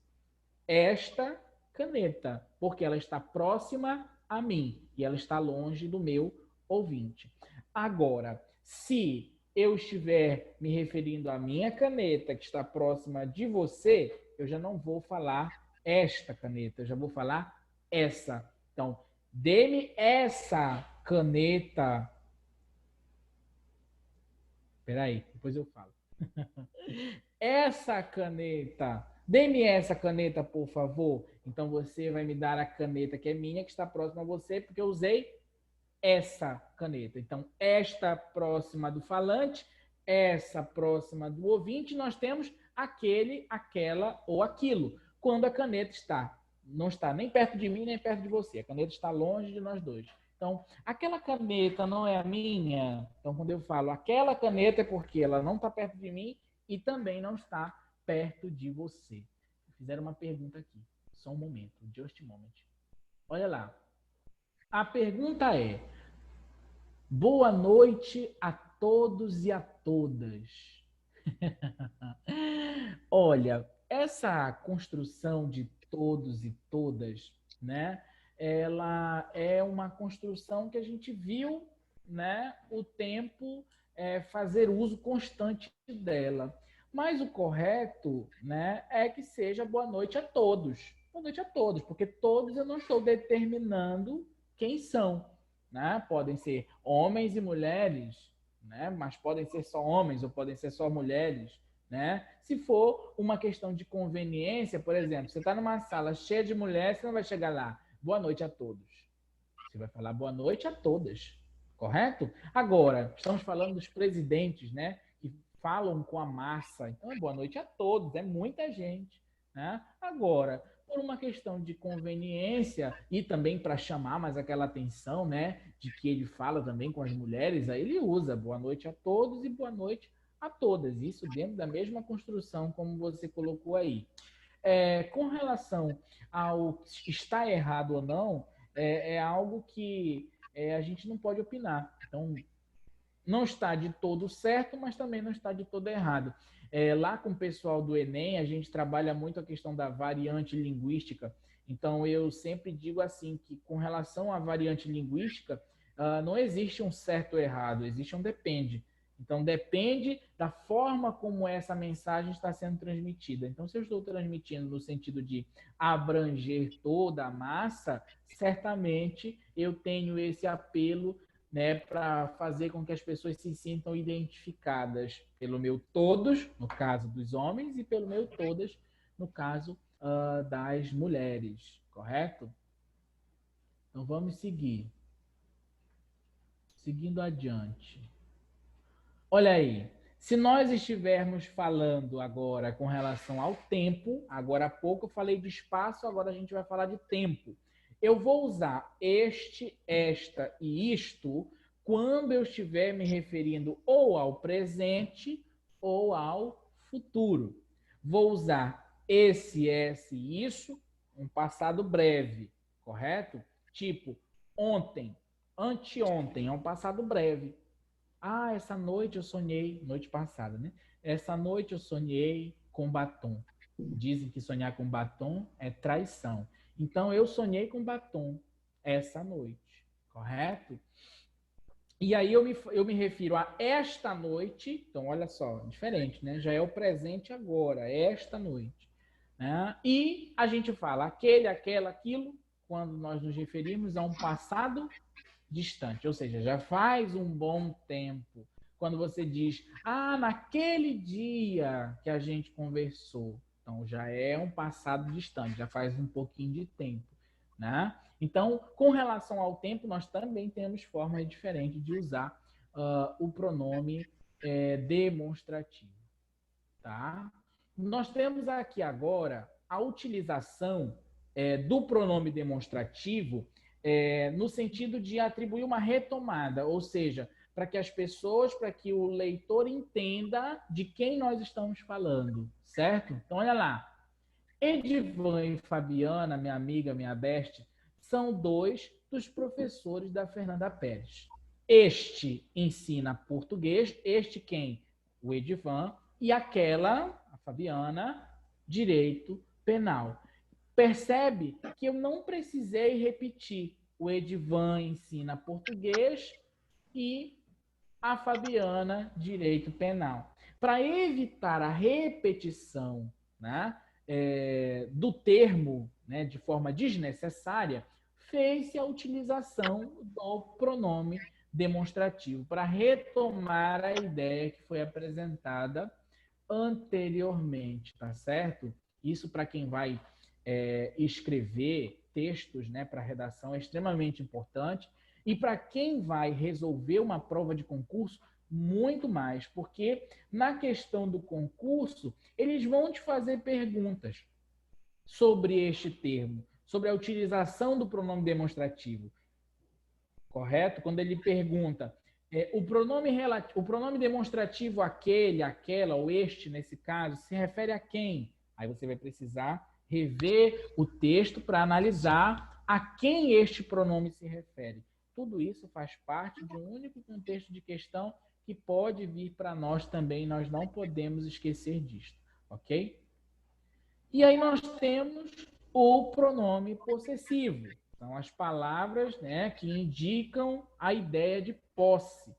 Speaker 1: Esta caneta, porque ela está próxima a mim e ela está longe do meu ouvinte. Agora, se eu estiver me referindo à minha caneta, que está próxima de você, eu já não vou falar esta caneta, eu já vou falar essa. Então, dê-me essa caneta. Espera aí, depois eu falo. Essa caneta. Dê-me essa caneta, por favor. Então, você vai me dar a caneta que é minha, que está próxima a você, porque eu usei essa caneta. Então, esta próxima do falante, essa próxima do ouvinte, nós temos aquele, aquela ou aquilo. Quando a caneta não está nem perto de mim, nem perto de você. A caneta está longe de nós dois. Então, aquela caneta não é a minha. Então, quando eu falo aquela caneta é porque ela não está perto de mim e também não está perto de você. Fizeram uma pergunta aqui. Só um momento. Just a moment. Olha lá. A pergunta é: boa noite a todos e a todas. Olha, essa construção de todos e todas, né? Ela é uma construção que a gente viu, né? O tempo fazer uso constante dela. Mas o correto, né? É que seja boa noite a todos. Boa noite a todos, porque todos eu não estou determinando quem são, né? Podem ser homens e mulheres, né? Mas podem ser só homens ou podem ser só mulheres, né? Se for uma questão de conveniência, por exemplo, você está numa sala cheia de mulheres, você não vai chegar lá, boa noite a todos. Você vai falar boa noite a todas, correto? Agora, estamos falando dos presidentes, né? Que falam com a massa. Então, é boa noite a todos, é muita gente, né? Agora, por uma questão de conveniência e também para chamar mais aquela atenção, né? De que ele fala também com as mulheres, aí ele usa boa noite a todos e boa noite a todas. Isso dentro da mesma construção, como você colocou aí. Com relação ao está errado ou não, é algo que a gente não pode opinar. Então, não está de todo certo, mas também não está de todo errado. Lá com o pessoal do Enem, a gente trabalha muito a questão da variante linguística. Então, eu sempre digo assim, que com relação à variante linguística, não existe um certo ou errado, existe um depende. Então, depende da forma como essa mensagem está sendo transmitida. Então, se eu estou transmitindo no sentido de abranger toda a massa, certamente eu tenho esse apelo, né, para fazer com que as pessoas se sintam identificadas pelo meu todos, no caso dos homens, e pelo meu todas, no caso das mulheres, correto? Então, vamos seguir. Seguindo adiante. Olha aí, se nós estivermos falando agora com relação ao tempo, agora há pouco eu falei de espaço, agora a gente vai falar de tempo. Eu vou usar este, esta e isto quando eu estiver me referindo ou ao presente ou ao futuro. Vou usar esse, e isso, um passado breve, correto? Tipo, ontem, anteontem, é um passado breve. Ah, essa noite eu sonhei, noite passada, né? Essa noite eu sonhei com batom. Dizem que sonhar com batom é traição. Então eu sonhei com batom essa noite, correto? E aí eu me refiro a esta noite, então olha só, diferente, né? Já é o presente agora, esta noite. Né? E a gente fala aquele, aquela, aquilo, quando nós nos referimos a um passado distante, ou seja, já faz um bom tempo. Quando você diz, ah, naquele dia que a gente conversou, então já é um passado distante, já faz um pouquinho de tempo, né? Então, com relação ao tempo, nós também temos formas diferentes de usar o pronome demonstrativo, tá? Nós temos aqui agora a utilização do pronome demonstrativo no sentido de atribuir uma retomada, ou seja, para que as pessoas, para que o leitor entenda de quem nós estamos falando, certo? Então, olha lá. Edivan e Fabiana, minha amiga, minha best, são dois dos professores da Fernanda Pérez. Este ensina português, este quem? O Edivan, e aquela, a Fabiana, direito penal. Percebe que eu não precisei repetir. O Edivan ensina português e a Fabiana, direito penal. Para evitar a repetição, né, do termo, né, de forma desnecessária, fez-se a utilização do pronome demonstrativo para retomar a ideia que foi apresentada anteriormente, tá certo? Isso para quem vai escrever textos, né, para redação é extremamente importante. E para quem vai resolver uma prova de concurso, muito mais, porque na questão do concurso, eles vão te fazer perguntas sobre este termo, sobre a utilização do pronome demonstrativo, correto? Quando ele pergunta o pronome demonstrativo aquele, aquela ou este, nesse caso, se refere a quem? Aí você vai precisar rever o texto para analisar a quem este pronome se refere. Tudo isso faz parte de um único contexto de questão que pode vir para nós também, nós não podemos esquecer disto, ok? E aí nós temos o pronome possessivo. São as palavras, né, que indicam a ideia de posse.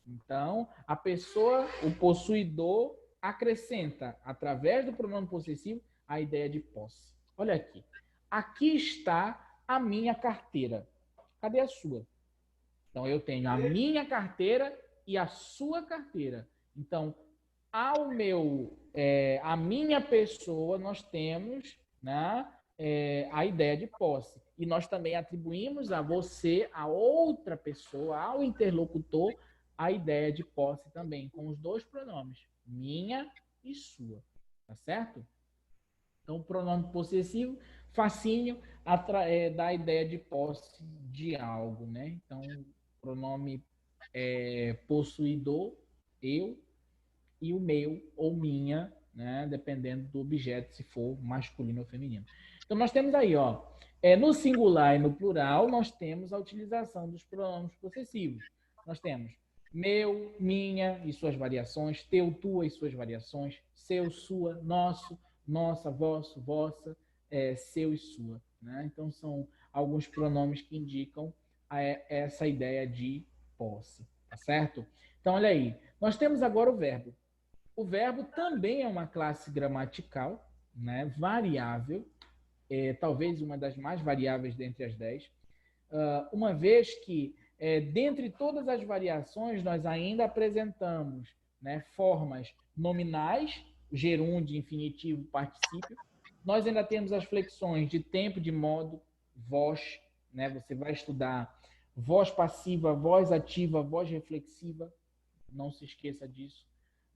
Speaker 1: Então, a pessoa, o possuidor, acrescenta, através do pronome possessivo, a ideia de posse. Olha aqui. Aqui está a minha carteira. Cadê a sua? Então, eu tenho a minha carteira e a sua carteira. Então, a minha pessoa, nós temos, né, a ideia de posse. E nós também atribuímos a você, a outra pessoa, ao interlocutor, a ideia de posse também, com os dois pronomes, minha e sua. Tá certo? Então, o pronome possessivo, facinho, dá a ideia de posse de algo, né? Então, pronome possuidor, eu, e o meu ou minha, né, dependendo do objeto, se for masculino ou feminino. Então, nós temos aí, ó, no singular e no plural, nós temos a utilização dos pronomes possessivos. Nós temos meu, minha e suas variações, teu, tua e suas variações, seu, sua, nosso, nossa, vosso, vossa, seu e sua. Né? Então, são alguns pronomes que indicam essa ideia de posse, tá certo? Então, olha aí, nós temos agora o verbo. O verbo também é uma classe gramatical, né, variável, talvez uma das mais variáveis dentre as 10, uma vez que, dentre todas as variações, nós ainda apresentamos, né, formas nominais, gerúndio, infinitivo, particípio. Nós ainda temos as flexões de tempo, de modo, voz, né? Você vai estudar voz passiva, voz ativa, voz reflexiva, não se esqueça disso,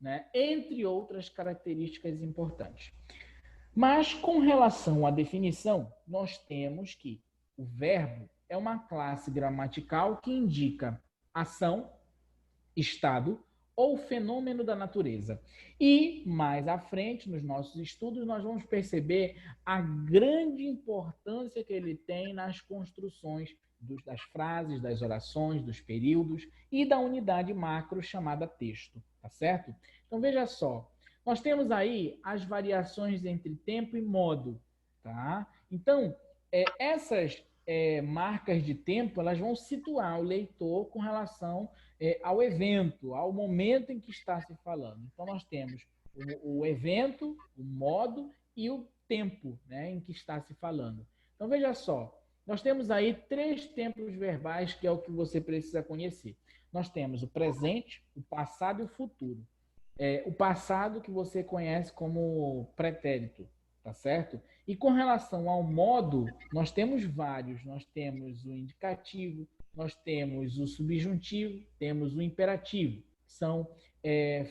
Speaker 1: né? Entre outras características importantes. Mas com relação à definição, nós temos que o verbo é uma classe gramatical que indica ação, estado ou fenômeno da natureza. E mais à frente, nos nossos estudos, nós vamos perceber a grande importância que ele tem nas construções das frases, das orações, dos períodos e da unidade macro chamada texto, tá certo? Então veja só, nós temos aí as variações entre tempo e modo, tá? Então, essas marcas de tempo, elas vão situar o leitor com relação ao evento, ao momento em que está se falando. Então, nós temos o evento, o modo e o tempo, né, em que está se falando. Então, veja só, nós temos aí 3 tempos verbais, que é o que você precisa conhecer. Nós temos o presente, o passado e o futuro. O passado que você conhece como pretérito, tá certo? E com relação ao modo, nós temos vários. Nós temos o indicativo, nós temos o subjuntivo, temos o imperativo. São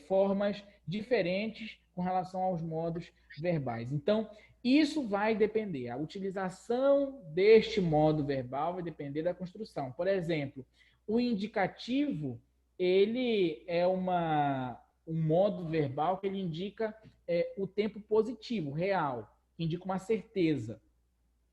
Speaker 1: formas diferentes com relação aos modos verbais. Então, isso vai depender. A utilização deste modo verbal vai depender da construção. Por exemplo, o indicativo, ele é um modo verbal que ele indica o tempo positivo, real, que indica uma certeza.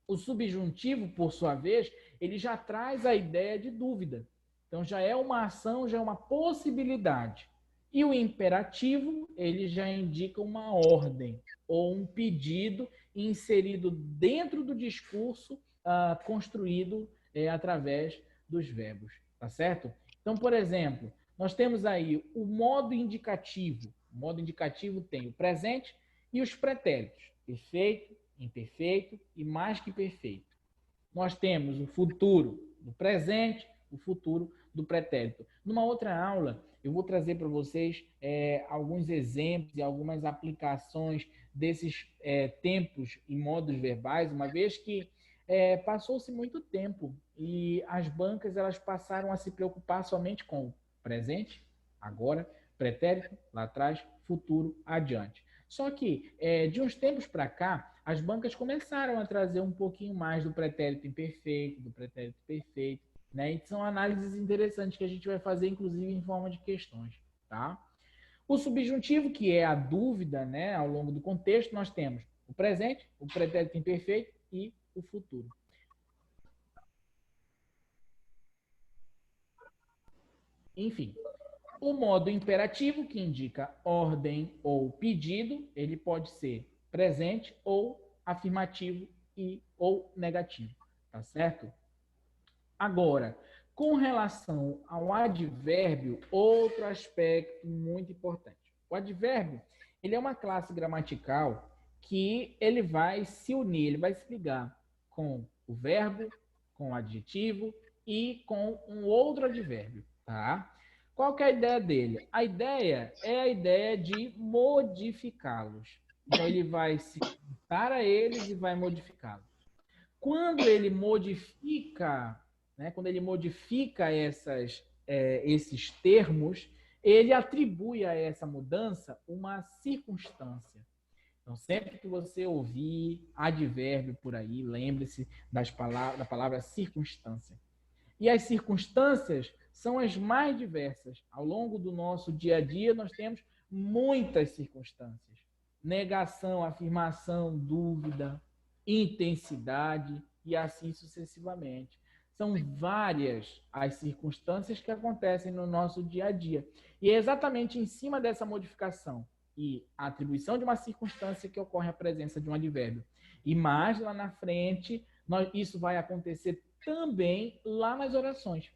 Speaker 1: O subjuntivo, por sua vez, ele já traz a ideia de dúvida. Então, já é uma ação, já é uma possibilidade. E o imperativo, ele já indica uma ordem ou um pedido inserido dentro do discurso construído através dos verbos, tá certo? Então, por exemplo, nós temos aí o modo indicativo. O modo indicativo tem o presente e os pretéritos, perfeito, imperfeito e mais que perfeito. Nós temos o futuro do presente, o futuro do pretérito. Numa outra aula, eu vou trazer para vocês alguns exemplos e algumas aplicações desses tempos e modos verbais, uma vez que passou-se muito tempo e as bancas elas passaram a se preocupar somente com presente, agora, pretérito, lá atrás, futuro, adiante. Só que, de uns tempos para cá, as bancas começaram a trazer um pouquinho mais do pretérito imperfeito, do pretérito perfeito, né? E são análises interessantes que a gente vai fazer, inclusive, em forma de questões, tá? O subjuntivo, que é a dúvida, né, ao longo do contexto, nós temos o presente, o pretérito imperfeito e o futuro. Enfim, o modo imperativo, que indica ordem ou pedido, ele pode ser presente ou afirmativo ou negativo, tá certo? Agora, com relação ao advérbio, outro aspecto muito importante. O advérbio, ele é uma classe gramatical que ele vai se unir, ele vai se ligar com o verbo, com o adjetivo e com um outro advérbio, tá? Qual que é a ideia dele? A ideia é a ideia de modificá-los. Então, ele vai se juntar a eles e vai modificá-los. Quando ele modifica, né, quando ele modifica esses termos, ele atribui a essa mudança uma circunstância. Então, sempre que você ouvir advérbio por aí, lembre-se da palavra circunstância. E as circunstâncias são as mais diversas. Ao longo do nosso dia a dia, nós temos muitas circunstâncias. Negação, afirmação, dúvida, intensidade e assim sucessivamente. São várias as circunstâncias que acontecem no nosso dia a dia. E é exatamente em cima dessa modificação e a atribuição de uma circunstância que ocorre a presença de um advérbio. E mais lá na frente, isso vai acontecer também lá nas orações.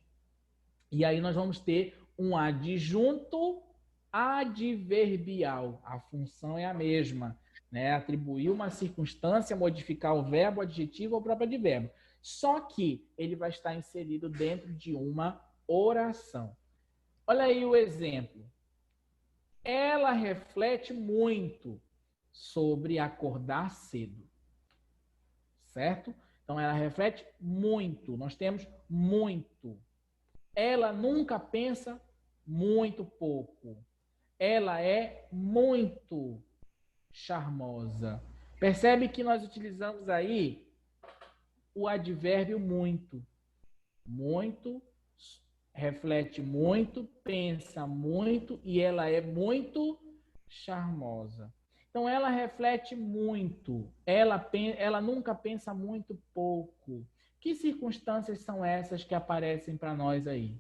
Speaker 1: E aí nós vamos ter um adjunto adverbial. A função é a mesma, né? Atribuir uma circunstância, modificar o verbo, o adjetivo ou o próprio advérbio. Só que ele vai estar inserido dentro de uma oração. Olha aí o exemplo. Ela reflete muito sobre acordar cedo. Certo? Então, ela reflete muito. Nós temos muito. Ela nunca pensa muito pouco. Ela é muito charmosa. Percebe que nós utilizamos aí o advérbio muito. Muito, reflete muito, pensa muito e ela é muito charmosa. Então, ela reflete muito, ela nunca pensa muito pouco. Que circunstâncias são essas que aparecem para nós aí?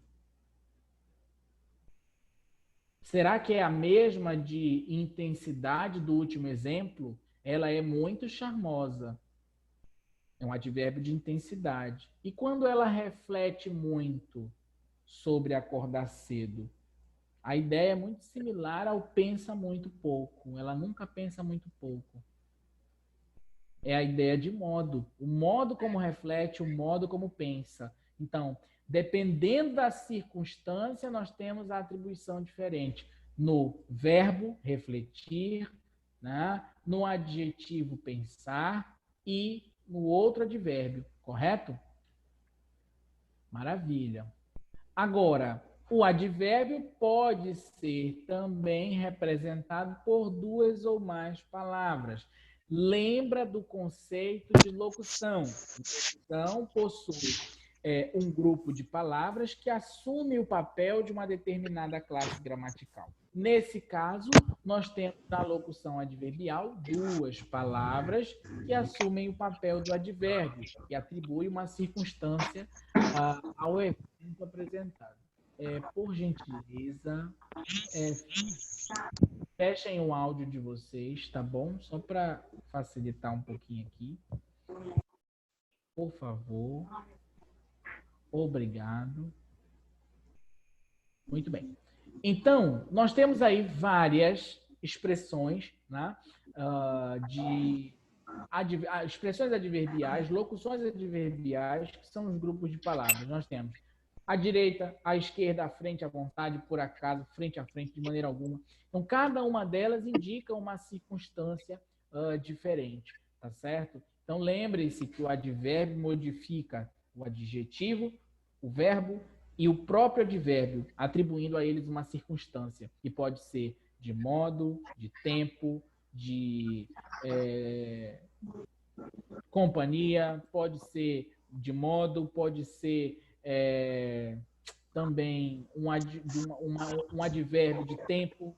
Speaker 1: Será que é a mesma de intensidade do último exemplo? Ela é muito charmosa. É um advérbio de intensidade. E quando ela reflete muito sobre acordar cedo? A ideia é muito similar ao pensa muito pouco. Ela nunca pensa muito pouco. É a ideia de modo. O modo como reflete, o modo como pensa. Então, dependendo da circunstância, nós temos a atribuição diferente. No verbo, refletir, né? No adjetivo, pensar e no outro advérbio, correto? Maravilha. Agora, o advérbio pode ser também representado por duas ou mais palavras. Lembra do conceito de locução. Locução possui um grupo de palavras que assume o papel de uma determinada classe gramatical. Nesse caso, nós temos na locução adverbial duas palavras que assumem o papel do advérbio, que atribui uma circunstância ao evento apresentado. Por gentileza, fechem o áudio de vocês, tá bom? Só para facilitar um pouquinho aqui. Por favor. Obrigado. Muito bem. Então, nós temos aí várias expressões, né, expressões adverbiais, locuções adverbiais, que são os grupos de palavras. Nós temos à direita, à esquerda, à frente, à vontade, por acaso, frente a frente, de maneira alguma. Então, cada uma delas indica uma circunstância diferente, tá certo? Então, lembre-se que o advérbio modifica o adjetivo, o verbo e o próprio advérbio, atribuindo a eles uma circunstância, que pode ser de modo, de tempo, de companhia, pode ser de modo, pode ser também um advérbio de tempo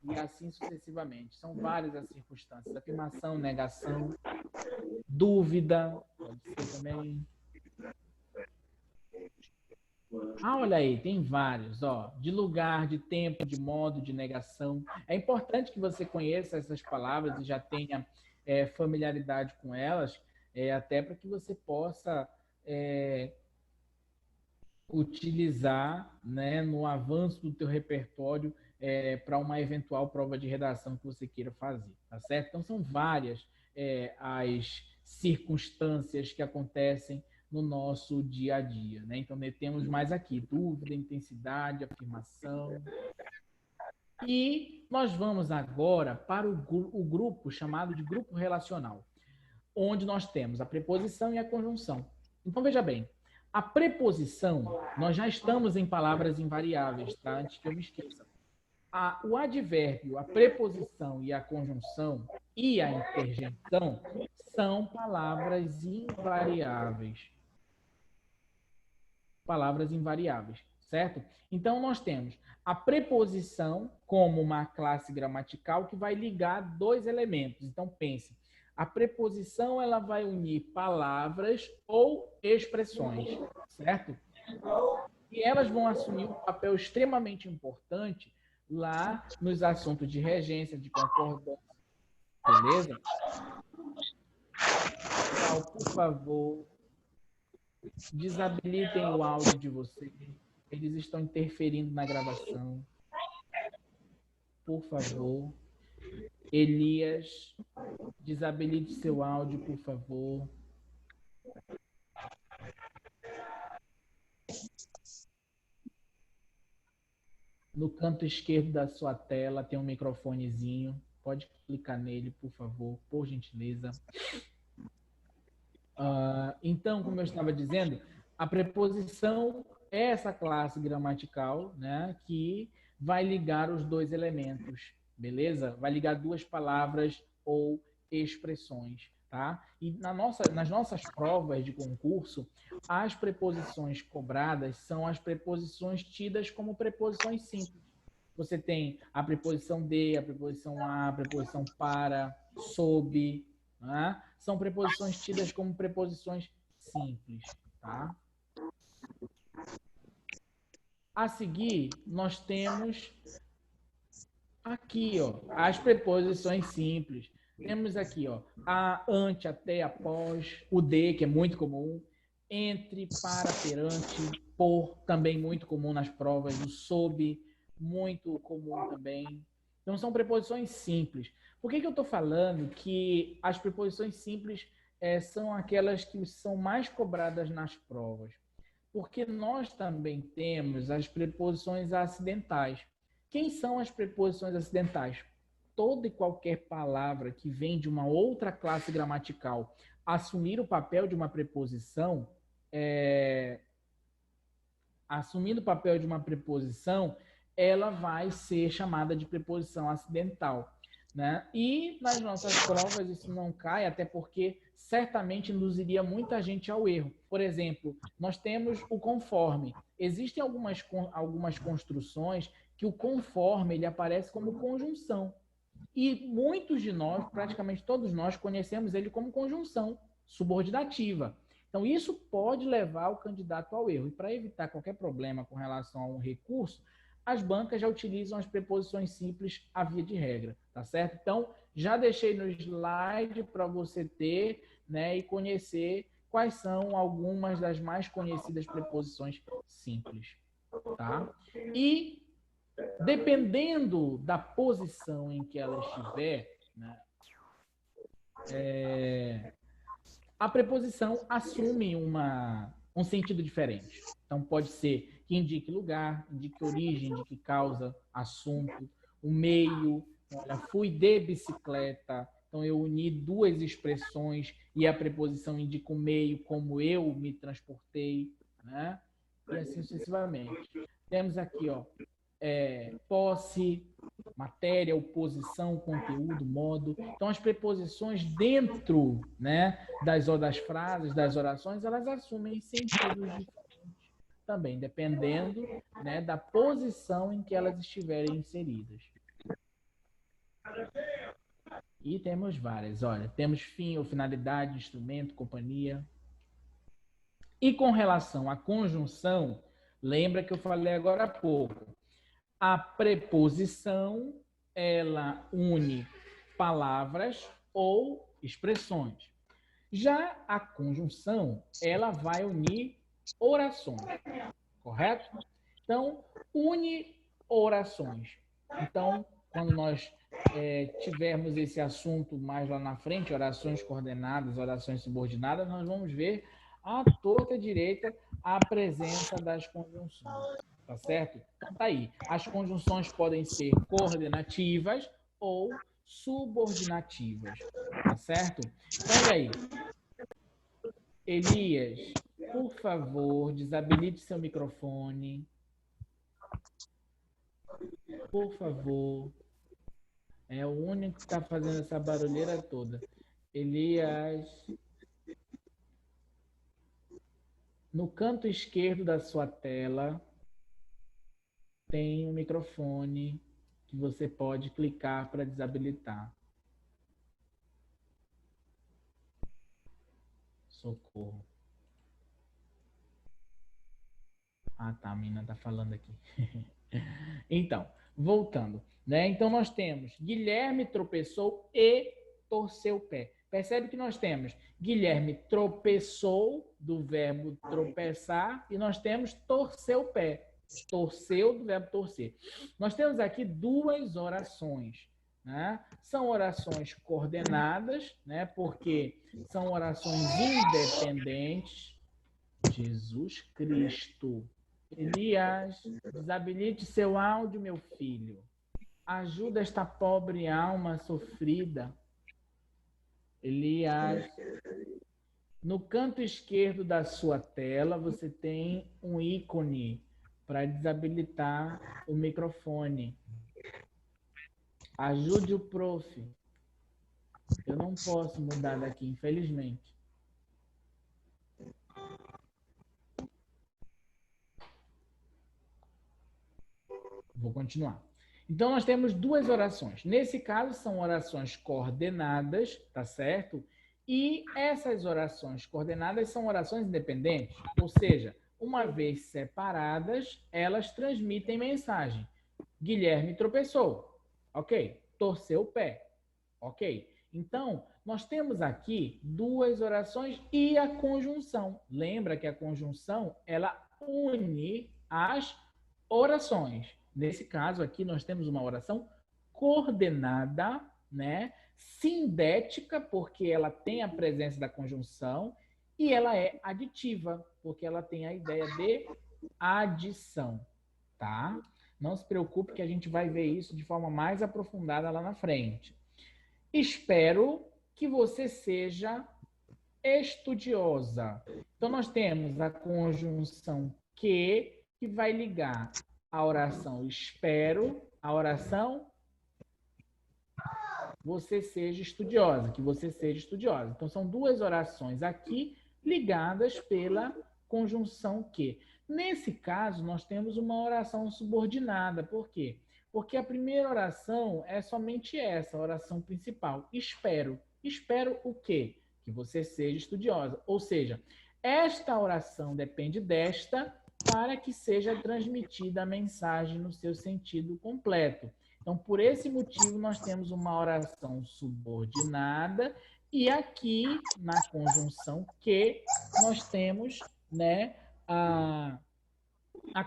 Speaker 1: e assim sucessivamente. São várias as circunstâncias. Afirmação, negação, dúvida, pode ser também. Olha aí, tem vários, ó, de lugar, de tempo, de modo, de negação. É importante que você conheça essas palavras e já tenha familiaridade com elas, até para que você possa utilizar, né, no avanço do teu repertório para uma eventual prova de redação que você queira fazer, tá certo? Então, são várias as circunstâncias que acontecem no nosso dia a dia, né? Então, temos mais aqui dúvida, intensidade, afirmação. E nós vamos agora para o grupo chamado de grupo relacional, onde nós temos a preposição e a conjunção. Então, veja bem, a preposição, nós já estamos em palavras invariáveis, tá? Antes que eu me esqueça. O advérbio, a preposição e a conjunção e a interjeição são palavras invariáveis. Palavras invariáveis, certo? Então, nós temos a preposição como uma classe gramatical que vai ligar dois elementos. Então, pense, a preposição ela vai unir palavras ou expressões, certo? E elas vão assumir um papel extremamente importante lá nos assuntos de regência, de concordância, beleza? Então, por favor, desabilitem o áudio de vocês. Eles estão interferindo na gravação. Por favor. Elias, desabilite seu áudio, por favor. No canto esquerdo da sua tela tem um microfonezinho. Pode clicar nele, por favor, por gentileza. Então, como eu estava dizendo, a preposição é essa classe gramatical, né, que vai ligar os dois elementos, beleza? Vai ligar duas palavras ou expressões, tá? E nas nossas provas de concurso, as preposições cobradas são as preposições tidas como preposições simples. Você tem a preposição de, a preposição a preposição para, sob, né? São preposições tidas como preposições simples, tá? A seguir, nós temos aqui, ó, as preposições simples. Temos aqui, ó, a, ante, até, após, o de, que é muito comum, entre, para, perante, por, também muito comum nas provas, o sob, muito comum também. Então, são preposições simples. Por que eu estou falando que as preposições simples são aquelas que são mais cobradas nas provas? Porque nós também temos as preposições acidentais. Quem são as preposições acidentais? Toda e qualquer palavra que vem de uma outra classe gramatical assumir o papel de uma preposição, assumindo o papel de uma preposição, ela vai ser chamada de preposição acidental, né? E nas nossas provas isso não cai, até porque certamente induziria muita gente ao erro. Por exemplo, nós temos o conforme. Existem algumas construções que o conforme ele aparece como conjunção. E muitos de nós, praticamente todos nós, conhecemos ele como conjunção subordinativa. Então, isso pode levar o candidato ao erro. E para evitar qualquer problema com relação a um recurso, as bancas já utilizam as preposições simples à via de regra, tá certo? Então, já deixei no slide para você ter, né, e conhecer quais são algumas das mais conhecidas preposições simples, tá? E dependendo da posição em que ela estiver, né, a preposição assume um sentido diferente. Então, pode ser que indique lugar, indique origem, indique causa, assunto, o meio. Olha, fui de bicicleta. Então, eu uni duas expressões e a preposição indica o meio, como eu me transportei, né? E assim sucessivamente. Temos aqui, ó, posse, matéria, oposição, conteúdo, modo. Então, as preposições dentro, né, das frases, das orações, elas assumem sentidos diferentes também, dependendo, né, da posição em que elas estiverem inseridas. E temos várias. Olha, temos fim ou finalidade, instrumento, companhia. E com relação à conjunção, lembra que eu falei agora há pouco, a preposição, ela une palavras ou expressões. Já a conjunção, ela vai unir orações, correto? Então, une orações. Então, quando nós tivermos esse assunto mais lá na frente, orações coordenadas, orações subordinadas, nós vamos ver à torta direita a presença das conjunções. Tá certo? Então tá aí. As conjunções podem ser coordenativas ou subordinativas. Tá certo? Então, olha aí. Elias, por favor, desabilite seu microfone. Por favor. É o único que está fazendo essa barulheira toda. Elias. No canto esquerdo da sua tela, tem um microfone que você pode clicar para desabilitar. Socorro. Ah, tá, a menina tá falando aqui. Então, voltando, né? Então nós temos Guilherme tropeçou e torceu o pé. Percebe que nós temos Guilherme tropeçou, do verbo tropeçar, e nós temos torceu o pé. Torceu do verbo torcer. Nós temos aqui duas orações, né? São orações coordenadas, né? Porque são orações independentes. Jesus Cristo. Elias, desabilite seu áudio, meu filho. Ajuda esta pobre alma sofrida. Elias, no canto esquerdo da sua tela, você tem um ícone para desabilitar o microfone. Ajude o prof. Eu não posso mudar daqui, infelizmente. Vou continuar. Então, nós temos duas orações. Nesse caso, são orações coordenadas, tá certo? E essas orações coordenadas são orações independentes, ou seja, uma vez separadas, elas transmitem mensagem. Guilherme tropeçou, ok? Torceu o pé, ok? Então, nós temos aqui duas orações e a conjunção. Lembra que a conjunção, ela une as orações. Nesse caso aqui, nós temos uma oração coordenada, né? Sindética, porque ela tem a presença da conjunção, e ela é aditiva, porque ela tem a ideia de adição, tá? Não se preocupe que a gente vai ver isso de forma mais aprofundada lá na frente. Espero que você seja estudiosa. Então, nós temos a conjunção que vai ligar a oração espero, a oração você seja estudiosa, que você seja estudiosa. Então, são duas orações aqui ligadas pela conjunção que. Nesse caso, nós temos uma oração subordinada. Por quê? Porque a primeira oração é somente essa, a oração principal. Espero. Espero o quê? Que você seja estudiosa. Ou seja, esta oração depende desta para que seja transmitida a mensagem no seu sentido completo. Então, por esse motivo, nós temos uma oração subordinada e aqui, na conjunção que, nós temos, né, a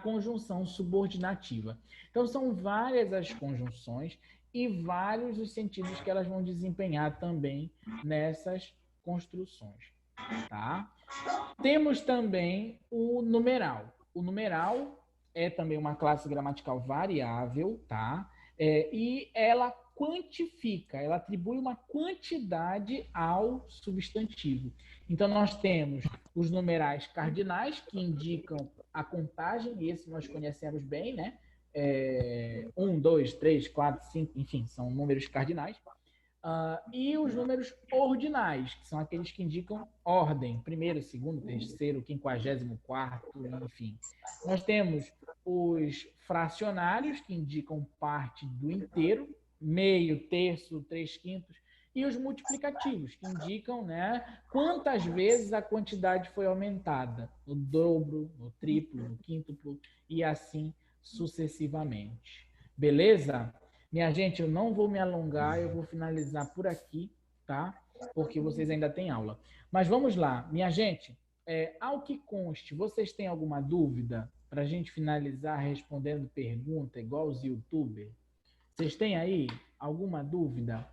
Speaker 1: conjunção subordinativa. Então, são várias as conjunções e vários os sentidos que elas vão desempenhar também nessas construções, tá? Temos também o numeral. O numeral é também uma classe gramatical variável, tá? E ela quantifica, ela atribui uma quantidade ao substantivo. Então, nós temos os numerais cardinais, que indicam a contagem, e esse nós conhecemos bem, né? 1, 2, 3, 4, 5, enfim, são números cardinais. E os números ordinais, que são aqueles que indicam ordem, primeiro, segundo, terceiro, 54º, enfim. Nós temos os fracionários, que indicam parte do inteiro, meio, terço, 3/5, e os multiplicativos, que indicam, né, quantas vezes a quantidade foi aumentada, no dobro, no triplo, no quíntuplo, e assim sucessivamente. Beleza? Minha gente, eu não vou me alongar, eu vou finalizar por aqui, tá? Porque vocês ainda têm aula. Mas vamos lá. Minha gente, ao que conste, vocês têm alguma dúvida para a gente finalizar respondendo pergunta, igual os youtubers? Vocês têm aí alguma dúvida?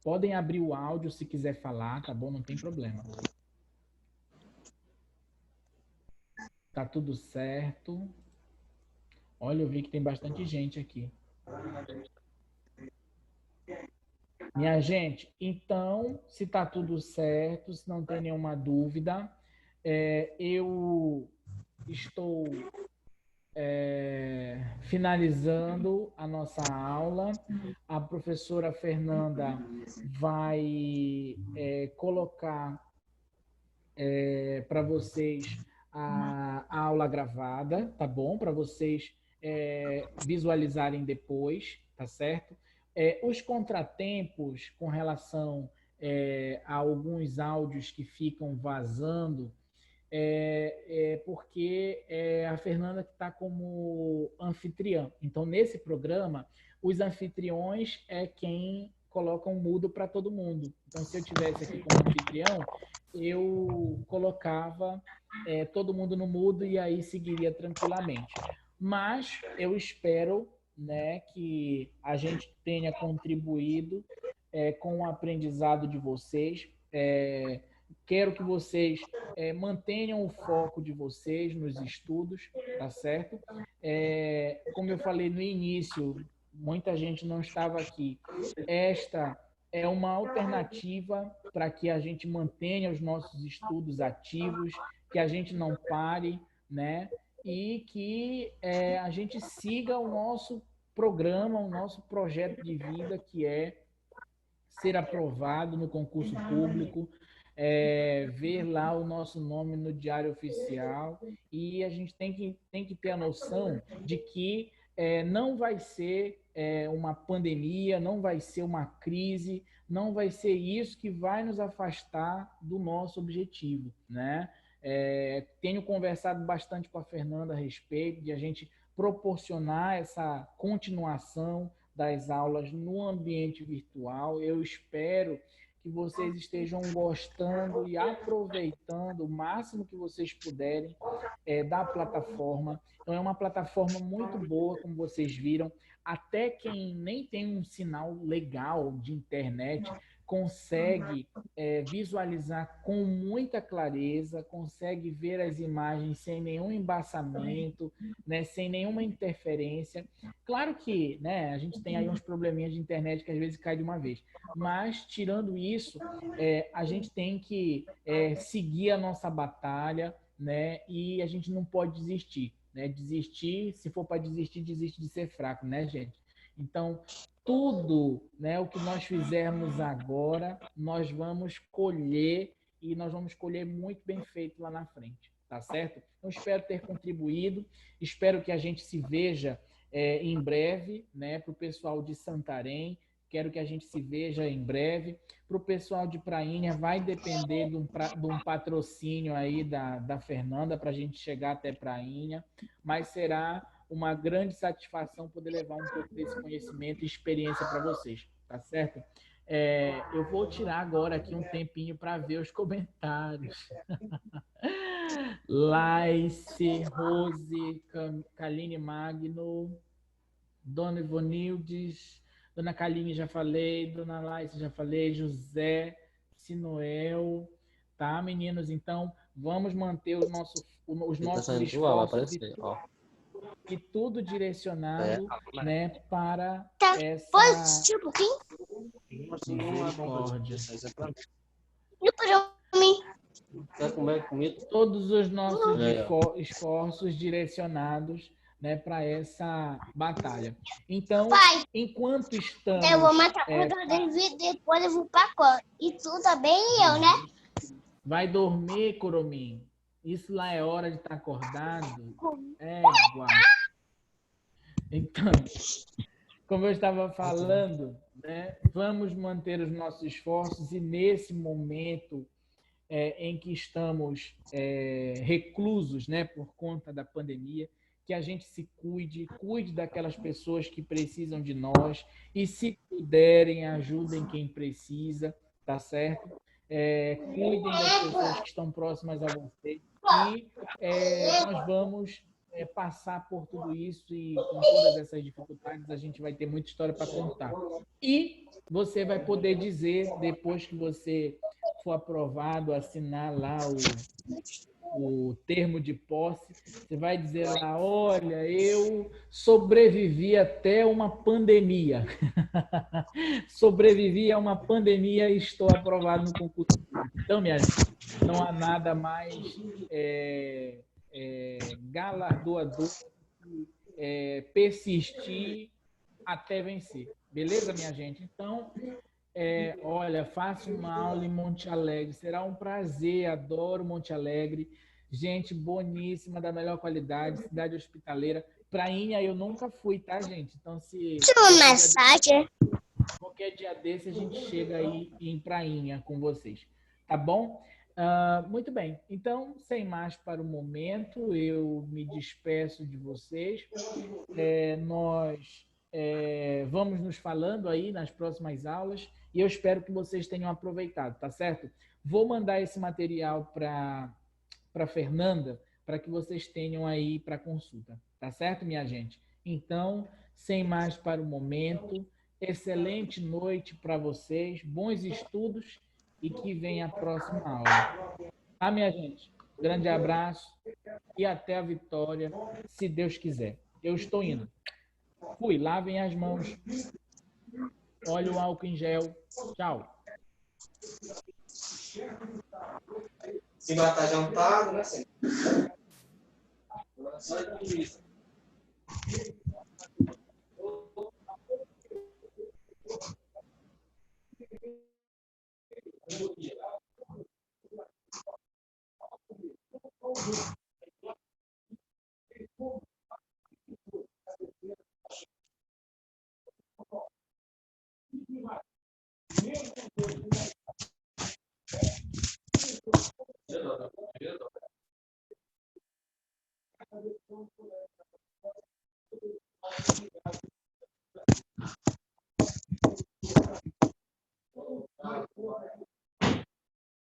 Speaker 1: Podem abrir o áudio se quiser falar, tá bom? Não tem problema. Tá tudo certo. Olha, eu vi que tem bastante gente aqui. Minha gente, então, se está tudo certo, se não tem nenhuma dúvida, eu estou finalizando a nossa aula. A professora Fernanda vai colocar para vocês a aula gravada, tá bom? Para vocês visualizarem depois, tá certo? Os contratempos com relação a alguns áudios que ficam vazando, porque a Fernanda está como anfitriã. Então, nesse programa, os anfitriões é quem colocam mudo para todo mundo. Então, se eu tivesse aqui como anfitrião, eu colocava todo mundo no mudo e aí seguiria tranquilamente. Mas eu espero, né, que a gente tenha contribuído com o aprendizado de vocês. Quero que vocês mantenham o foco de vocês nos estudos, tá certo? Como eu falei no início, muita gente não estava aqui. Esta é uma alternativa para que a gente mantenha os nossos estudos ativos, que a gente não pare, né? E que a gente siga o nosso programa, o nosso projeto de vida, que é ser aprovado no concurso público, ver lá o nosso nome no Diário Oficial, e a gente tem que ter a noção de que não vai ser uma pandemia, não vai ser uma crise, não vai ser isso que vai nos afastar do nosso objetivo, né? Tenho conversado bastante com a Fernanda a respeito de a gente proporcionar essa continuação das aulas no ambiente virtual. Eu espero que vocês estejam gostando e aproveitando o máximo que vocês puderem da plataforma. Então, é uma plataforma muito boa, como vocês viram. Até quem nem tem um sinal legal de internet consegue visualizar com muita clareza, consegue ver as imagens sem nenhum embaçamento, né, sem nenhuma interferência. Claro que, né, a gente tem aí uns probleminhas de internet que às vezes cai de uma vez, mas tirando isso, a gente tem que seguir a nossa batalha, né, e a gente não pode desistir, né? Desistir, se for para desistir, desiste de ser fraco, né, gente? Então, tudo, né, o que nós fizermos agora, nós vamos colher e nós vamos colher muito bem feito lá na frente, tá certo? Então, espero ter contribuído, espero que a gente se veja em breve, né, para o pessoal de Santarém, quero que a gente se veja em breve. Para o pessoal de Prainha, vai depender de um patrocínio aí da Fernanda para a gente chegar até Prainha, mas será uma grande satisfação poder levar um pouco desse conhecimento e experiência para vocês, tá certo? Eu vou tirar agora aqui um tempinho para ver os comentários. Laice, Rose, Kaline Magno, Dona Ivonildes, Dona Kaline já falei, Dona Laice já falei, José, Sinoel, tá, meninos? Então, vamos manter os nossos esforços e tudo direcionado, né, para essa misericórdia. Todos os nossos esforços direcionados, né, para essa batalha. Então, enquanto estamos...
Speaker 3: Eu vou matar depois eu vou para a e tu também eu, né?
Speaker 1: Vai dormir, Coromim. Isso lá é hora de estar acordado. Igual. Então, como eu estava falando, né, vamos manter os nossos esforços e nesse momento em que estamos reclusos, né, por conta da pandemia, que a gente se cuide daquelas pessoas que precisam de nós e, se puderem, ajudem quem precisa, tá certo? Cuidem das pessoas que estão próximas a vocês e nós vamos passar por tudo isso e com todas essas dificuldades a gente vai ter muita história para contar. E você vai poder dizer, depois que você for aprovado, assinar lá o termo de posse, você vai dizer lá, olha, eu sobrevivi até uma pandemia. Sobrevivi a uma pandemia e estou aprovado no concurso público. Então, minha gente, não há nada mais galardoador que persistir até vencer. Beleza, minha gente? Então, olha, faça uma aula em Monte Alegre. Será um prazer, adoro Monte Alegre. Gente boníssima, da melhor qualidade, cidade hospitaleira. Prainha eu nunca fui, tá, gente? Então, qualquer dia desse a gente chega aí em Prainha com vocês. Tá bom? Muito bem. Então, sem mais para o momento, eu me despeço de vocês. Nós vamos nos falando aí nas próximas aulas e eu espero que vocês tenham aproveitado, tá certo? Vou mandar esse material para Fernanda para que vocês tenham aí para consulta, tá certo, minha gente? Então, sem mais para o momento, excelente noite para vocês, bons estudos e que venha a próxima aula. Tá, minha gente? Grande abraço e até a vitória, se Deus quiser. Eu estou indo. Fui, lavem as mãos. Olha o álcool em gel. Tchau.
Speaker 4: Se matar jantado, né?